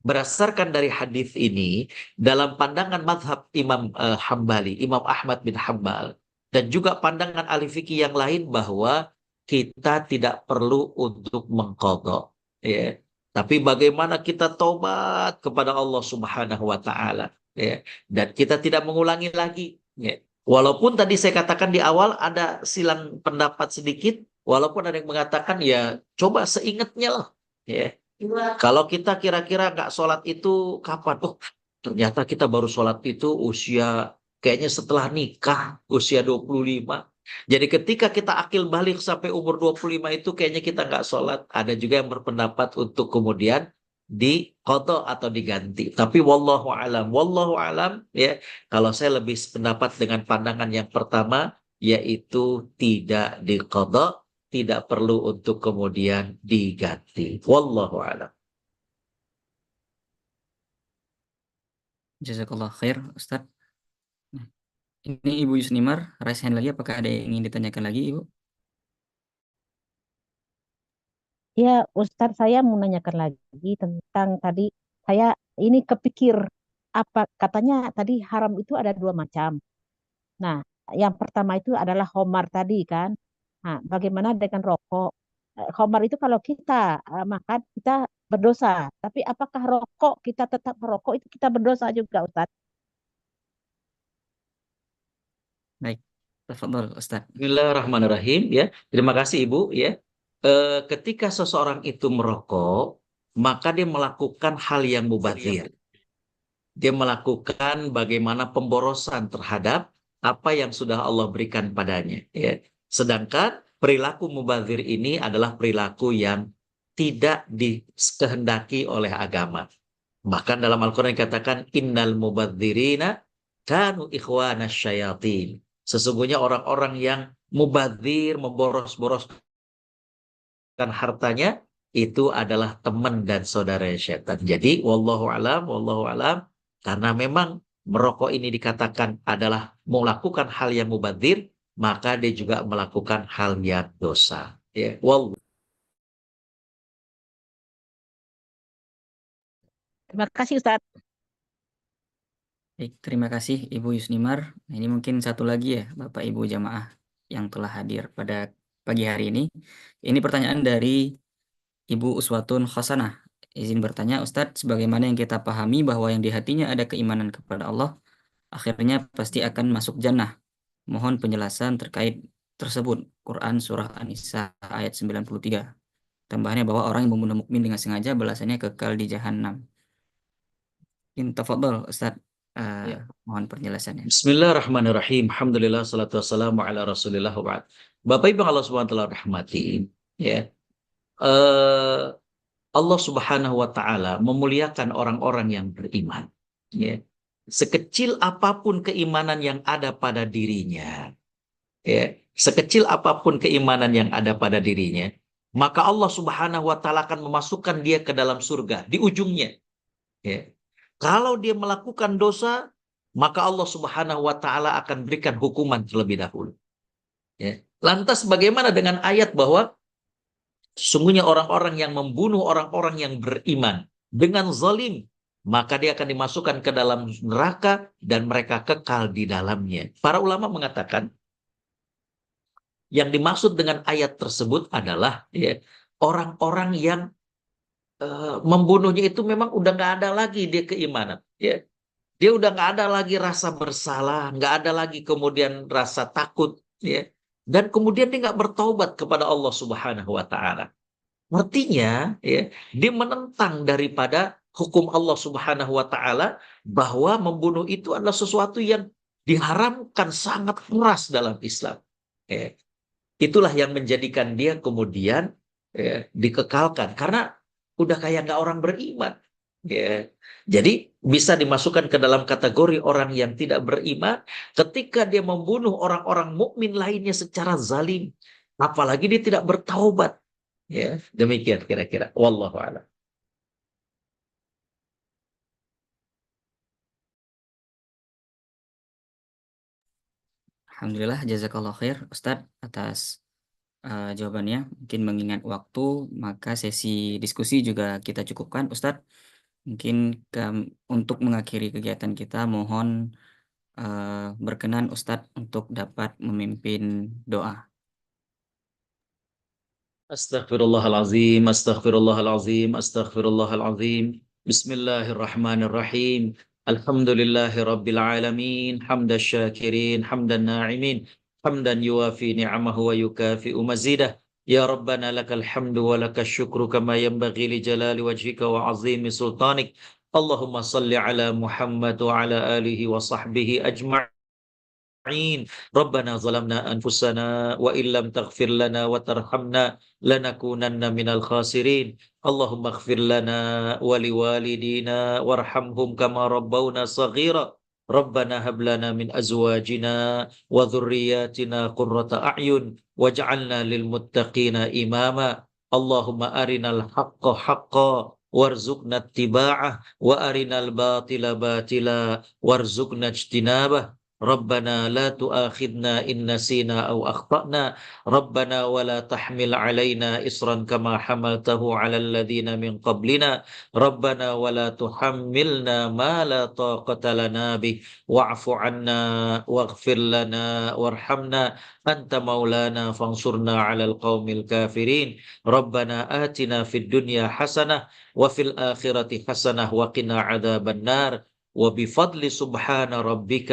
[SPEAKER 3] Berdasarkan dari hadis ini, dalam pandangan mazhab Imam Hambali, Imam Ahmad bin Hambal, dan juga pandangan ahli fikih yang lain bahwa kita tidak perlu untuk mengqadha, ya. Tapi bagaimana kita tobat kepada Allah Subhanahu wa taala, ya, dan kita tidak mengulangi lagi, ya. Walaupun tadi saya katakan di awal ada silang pendapat sedikit, walaupun ada yang mengatakan ya coba seingatnya lah, ya. Kalau kita kira-kira nggak sholat itu kapan? Oh, ternyata kita baru sholat itu usia kayaknya setelah nikah, usia 25. Jadi ketika kita akil balik sampai umur 25 itu kayaknya kita nggak sholat. Ada juga yang berpendapat untuk kemudian diqadha atau diganti. Tapi wallahu alam ya. Kalau saya lebih sependapat dengan pandangan yang pertama, yaitu tidak diqadha, tidak perlu untuk kemudian diganti. Wallahu alam.
[SPEAKER 1] Jazakallah khair, Ustadz. Nah, ini Ibu Yusnimar, raise hand lagi. Apakah ada yang ingin ditanyakan lagi, Ibu?
[SPEAKER 4] Ya, Ustadz, saya mau nanyakan lagi tentang tadi, saya ini kepikir, apa katanya tadi haram itu ada dua macam. Nah, yang pertama itu adalah homar tadi kan. Nah, bagaimana dengan rokok? Homar itu kalau kita makan, kita berdosa. Tapi apakah rokok kita tetap merokok itu kita berdosa juga, Ustadz?
[SPEAKER 1] Baik, tafadhol, Ustadz.
[SPEAKER 3] Bismillahirrahmanirrahim ya. Terima kasih Ibu ya. Ketika seseorang itu merokok, maka dia melakukan hal yang mubazir. Dia melakukan bagaimana pemborosan terhadap apa yang sudah Allah berikan padanya. Ya. Sedangkan perilaku mubazir ini adalah perilaku yang tidak dikehendaki oleh agama. Bahkan dalam Al-Quran dikatakan, innal mubadzirina kanu ikhwana syayatin. Sesungguhnya orang-orang yang mubadzir, memboros-boroskan hartanya, itu adalah teman dan saudara syaitan. Jadi, wallahu alam, karena memang merokok ini dikatakan adalah melakukan hal yang mubadzir, maka dia juga melakukan hal yang dosa. Ya, wallahu.
[SPEAKER 4] Terima kasih, Ustadz.
[SPEAKER 1] Baik, terima kasih Ibu Yusnimar. Nah, ini mungkin satu lagi ya, Bapak Ibu jamaah yang telah hadir pada pagi hari ini. Ini pertanyaan dari Ibu Uswatun Hasanah. Izin bertanya, Ustadz, sebagaimana yang kita pahami bahwa yang di hatinya ada keimanan kepada Allah, akhirnya pasti akan masuk jannah. Mohon penjelasan terkait tersebut. Quran Surah An-Nisa ayat 93. Tambahannya bahwa orang yang membunuh mukmin dengan sengaja balasannya kekal di jahanam. Tafadhol, Ustadz.
[SPEAKER 3] Ya.
[SPEAKER 1] Mohon penjelasannya.
[SPEAKER 3] Bismillahirrahmanirrahim. Alhamdulillah, salatu wassalamu ala rasulillah wa ba'd. Bapak Ibu Allah Subhanahu wa taala rahmati, ya. Allah Subhanahu wa taala memuliakan orang-orang yang beriman, ya. Sekecil apapun keimanan yang ada pada dirinya, ya. Sekecil apapun keimanan yang ada pada dirinya, maka Allah Subhanahu wa taala akan memasukkan dia ke dalam surga di ujungnya, ya. Kalau dia melakukan dosa, maka Allah Subhanahu wa taala akan berikan hukuman terlebih dahulu. Ya. Lantas bagaimana dengan ayat bahwa sesungguhnya orang-orang yang membunuh orang-orang yang beriman dengan zalim, maka dia akan dimasukkan ke dalam neraka dan mereka kekal di dalamnya. Para ulama mengatakan yang dimaksud dengan ayat tersebut adalah ya, orang-orang yang membunuhnya itu memang udah nggak ada lagi dia keimanan. Ya. Dia udah nggak ada lagi rasa bersalah, nggak ada lagi kemudian rasa takut, ya. Dan kemudian dia nggak bertaubat kepada Allah Subhanahu wa taala. Artinya, ya, dia menentang daripada hukum Allah Subhanahu wa taala bahwa membunuh itu adalah sesuatu yang diharamkan sangat keras dalam Islam. Ya. Itulah yang menjadikan dia kemudian dikekalkan karena udah kayak nggak orang beriman. Ya. Jadi bisa dimasukkan ke dalam kategori orang yang tidak beriman ketika dia membunuh orang-orang mukmin lainnya secara zalim, apalagi dia tidak bertaubat. Ya, demikian kira-kira. Wallahu a'lam.
[SPEAKER 1] Alhamdulillah, jazakallah khair, Ustadz, atas jawabannya. Mungkin mengingat waktu, maka sesi diskusi juga kita cukupkan, Ustadz. Mungkin untuk mengakhiri kegiatan kita, mohon berkenan Ustadz untuk dapat memimpin doa.
[SPEAKER 3] Astaghfirullahalazim, astaghfirullahalazim, astaghfirullahalazim. Bismillahirrahmanirrahim. Alhamdulillahi rabbil alamin, hamdan syakirin, hamdan na'imin, hamdan yuwafi ni'amahu wa yukafi'u mazidah. Ya Rabbana lakal hamdu wa lakal syukru kama yanbaghi li jalali wajhika wa azimi sultanik. Allahumma salli ala Muhammad wa ala alihi wa sahbihi ajma'in. ربنا ظلمنا أنفسنا وإن لم تغفر لنا وترحمنا لنكونن من الخاسرين اللهم اغفر لنا ولوالدينا وارحمهم كما ربونا صغيرا ربنا هب لنا من أزواجنا وذرياتنا قرة أعين واجعلنا للمتقين إماما اللهم أرنا الحق حقا وارزقنا اتباعه وأرنا الباطل باطلا وارزقنا اجتنابه ربنا لا تؤاخذنا إن نسينا أو أخطأنا ربنا ولا تحمل علينا إصرا كما حملته على الذين من قبلنا ربنا ولا تحملنا ما لا طاقة لنا به واعف عنا واغفر لنا وارحمنا أنت مولانا فانصرنا على القوم الكافرين ربنا آتنا في الدنيا حسنة وفي الآخرة حسنة وقنا عذاب النار وبفضل سبحان ربك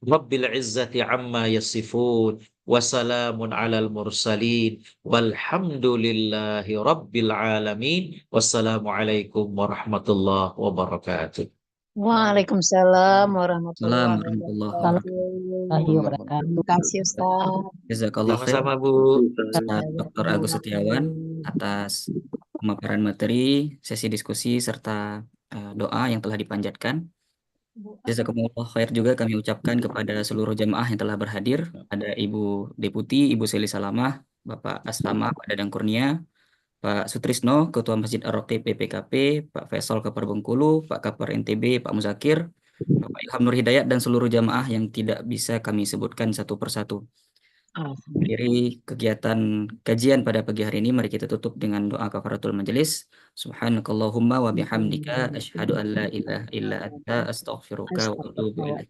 [SPEAKER 3] رب العزة عما يصفون وسلام على المرسلين والحمد لله رب العالمين والسلام عليكم ورحمة الله وبركاته.
[SPEAKER 5] Waalaikumsalam
[SPEAKER 1] Salam
[SPEAKER 5] warahmatullahi
[SPEAKER 1] warahmatullahi
[SPEAKER 5] wabarakatuh.
[SPEAKER 1] wabarakatuh.
[SPEAKER 4] Warahmatullahi wabarakatuh.
[SPEAKER 5] Terima kasih Ustaz.
[SPEAKER 1] Jazakallah khair
[SPEAKER 3] Sama-sama Bu.
[SPEAKER 1] Ustaz Dr. Agus Setiawan atas pemaparan materi, sesi diskusi serta doa yang telah dipanjatkan. Jazakumullah khair juga kami ucapkan kepada seluruh jamaah yang telah berhadir. Ada Ibu Deputi, Ibu Seli Salamah, Bapak Astama, Pak Dadang Kurnia, Pak Sutrisno, Ketua Masjid Ar-Raqib BPKP, Pak Faisal Kapar Bengkulu, Pak Kapar NTB, Pak Muzakir, Bapak Ilham Nur Hidayat, dan seluruh jamaah yang tidak bisa kami sebutkan satu persatu. Akhiri kegiatan kajian pada pagi hari ini, mari kita tutup dengan doa kafaratul majelis. Subhanakallahumma wa bihamdika asyhadu an la ilaha illa anta astaghfiruka wa atubu ilaik.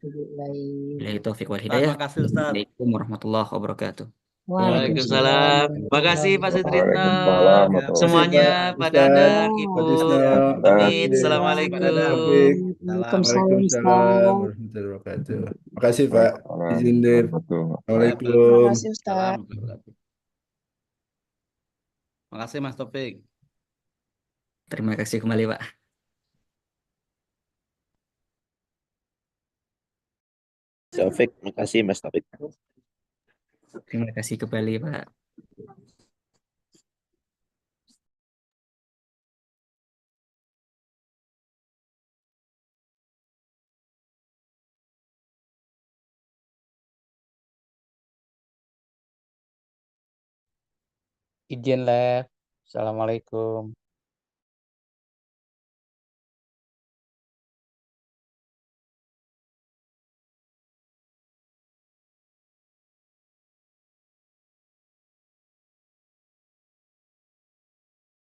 [SPEAKER 1] Billahi taufiq wal hidayah.
[SPEAKER 6] Terima kasih Ustaz.
[SPEAKER 1] Assalamualaikum warahmatullahi wabarakatuh.
[SPEAKER 3] Waalaikumsalam. Terima kasih Pak Sutrisno.
[SPEAKER 7] Waalaikumsalam.
[SPEAKER 3] Semuanya Pak Dadang, Ibu. Amin.
[SPEAKER 7] Pak
[SPEAKER 3] Assalamualaikum.
[SPEAKER 5] Waalaikumsalam Ustaz.
[SPEAKER 7] warahmatullahi wabarakatuh. Makasih Pak. Izin Dir.
[SPEAKER 5] Terima
[SPEAKER 7] Assalamualaikum.
[SPEAKER 5] kasih Ustaz.
[SPEAKER 6] Terima kasih Mas Taufik.
[SPEAKER 1] Terima kasih kembali, Pak.
[SPEAKER 8] Taufik, makasih Mas Taufik.
[SPEAKER 1] Terima kasih kembali, Pak.
[SPEAKER 9] Izin live. Assalamualaikum.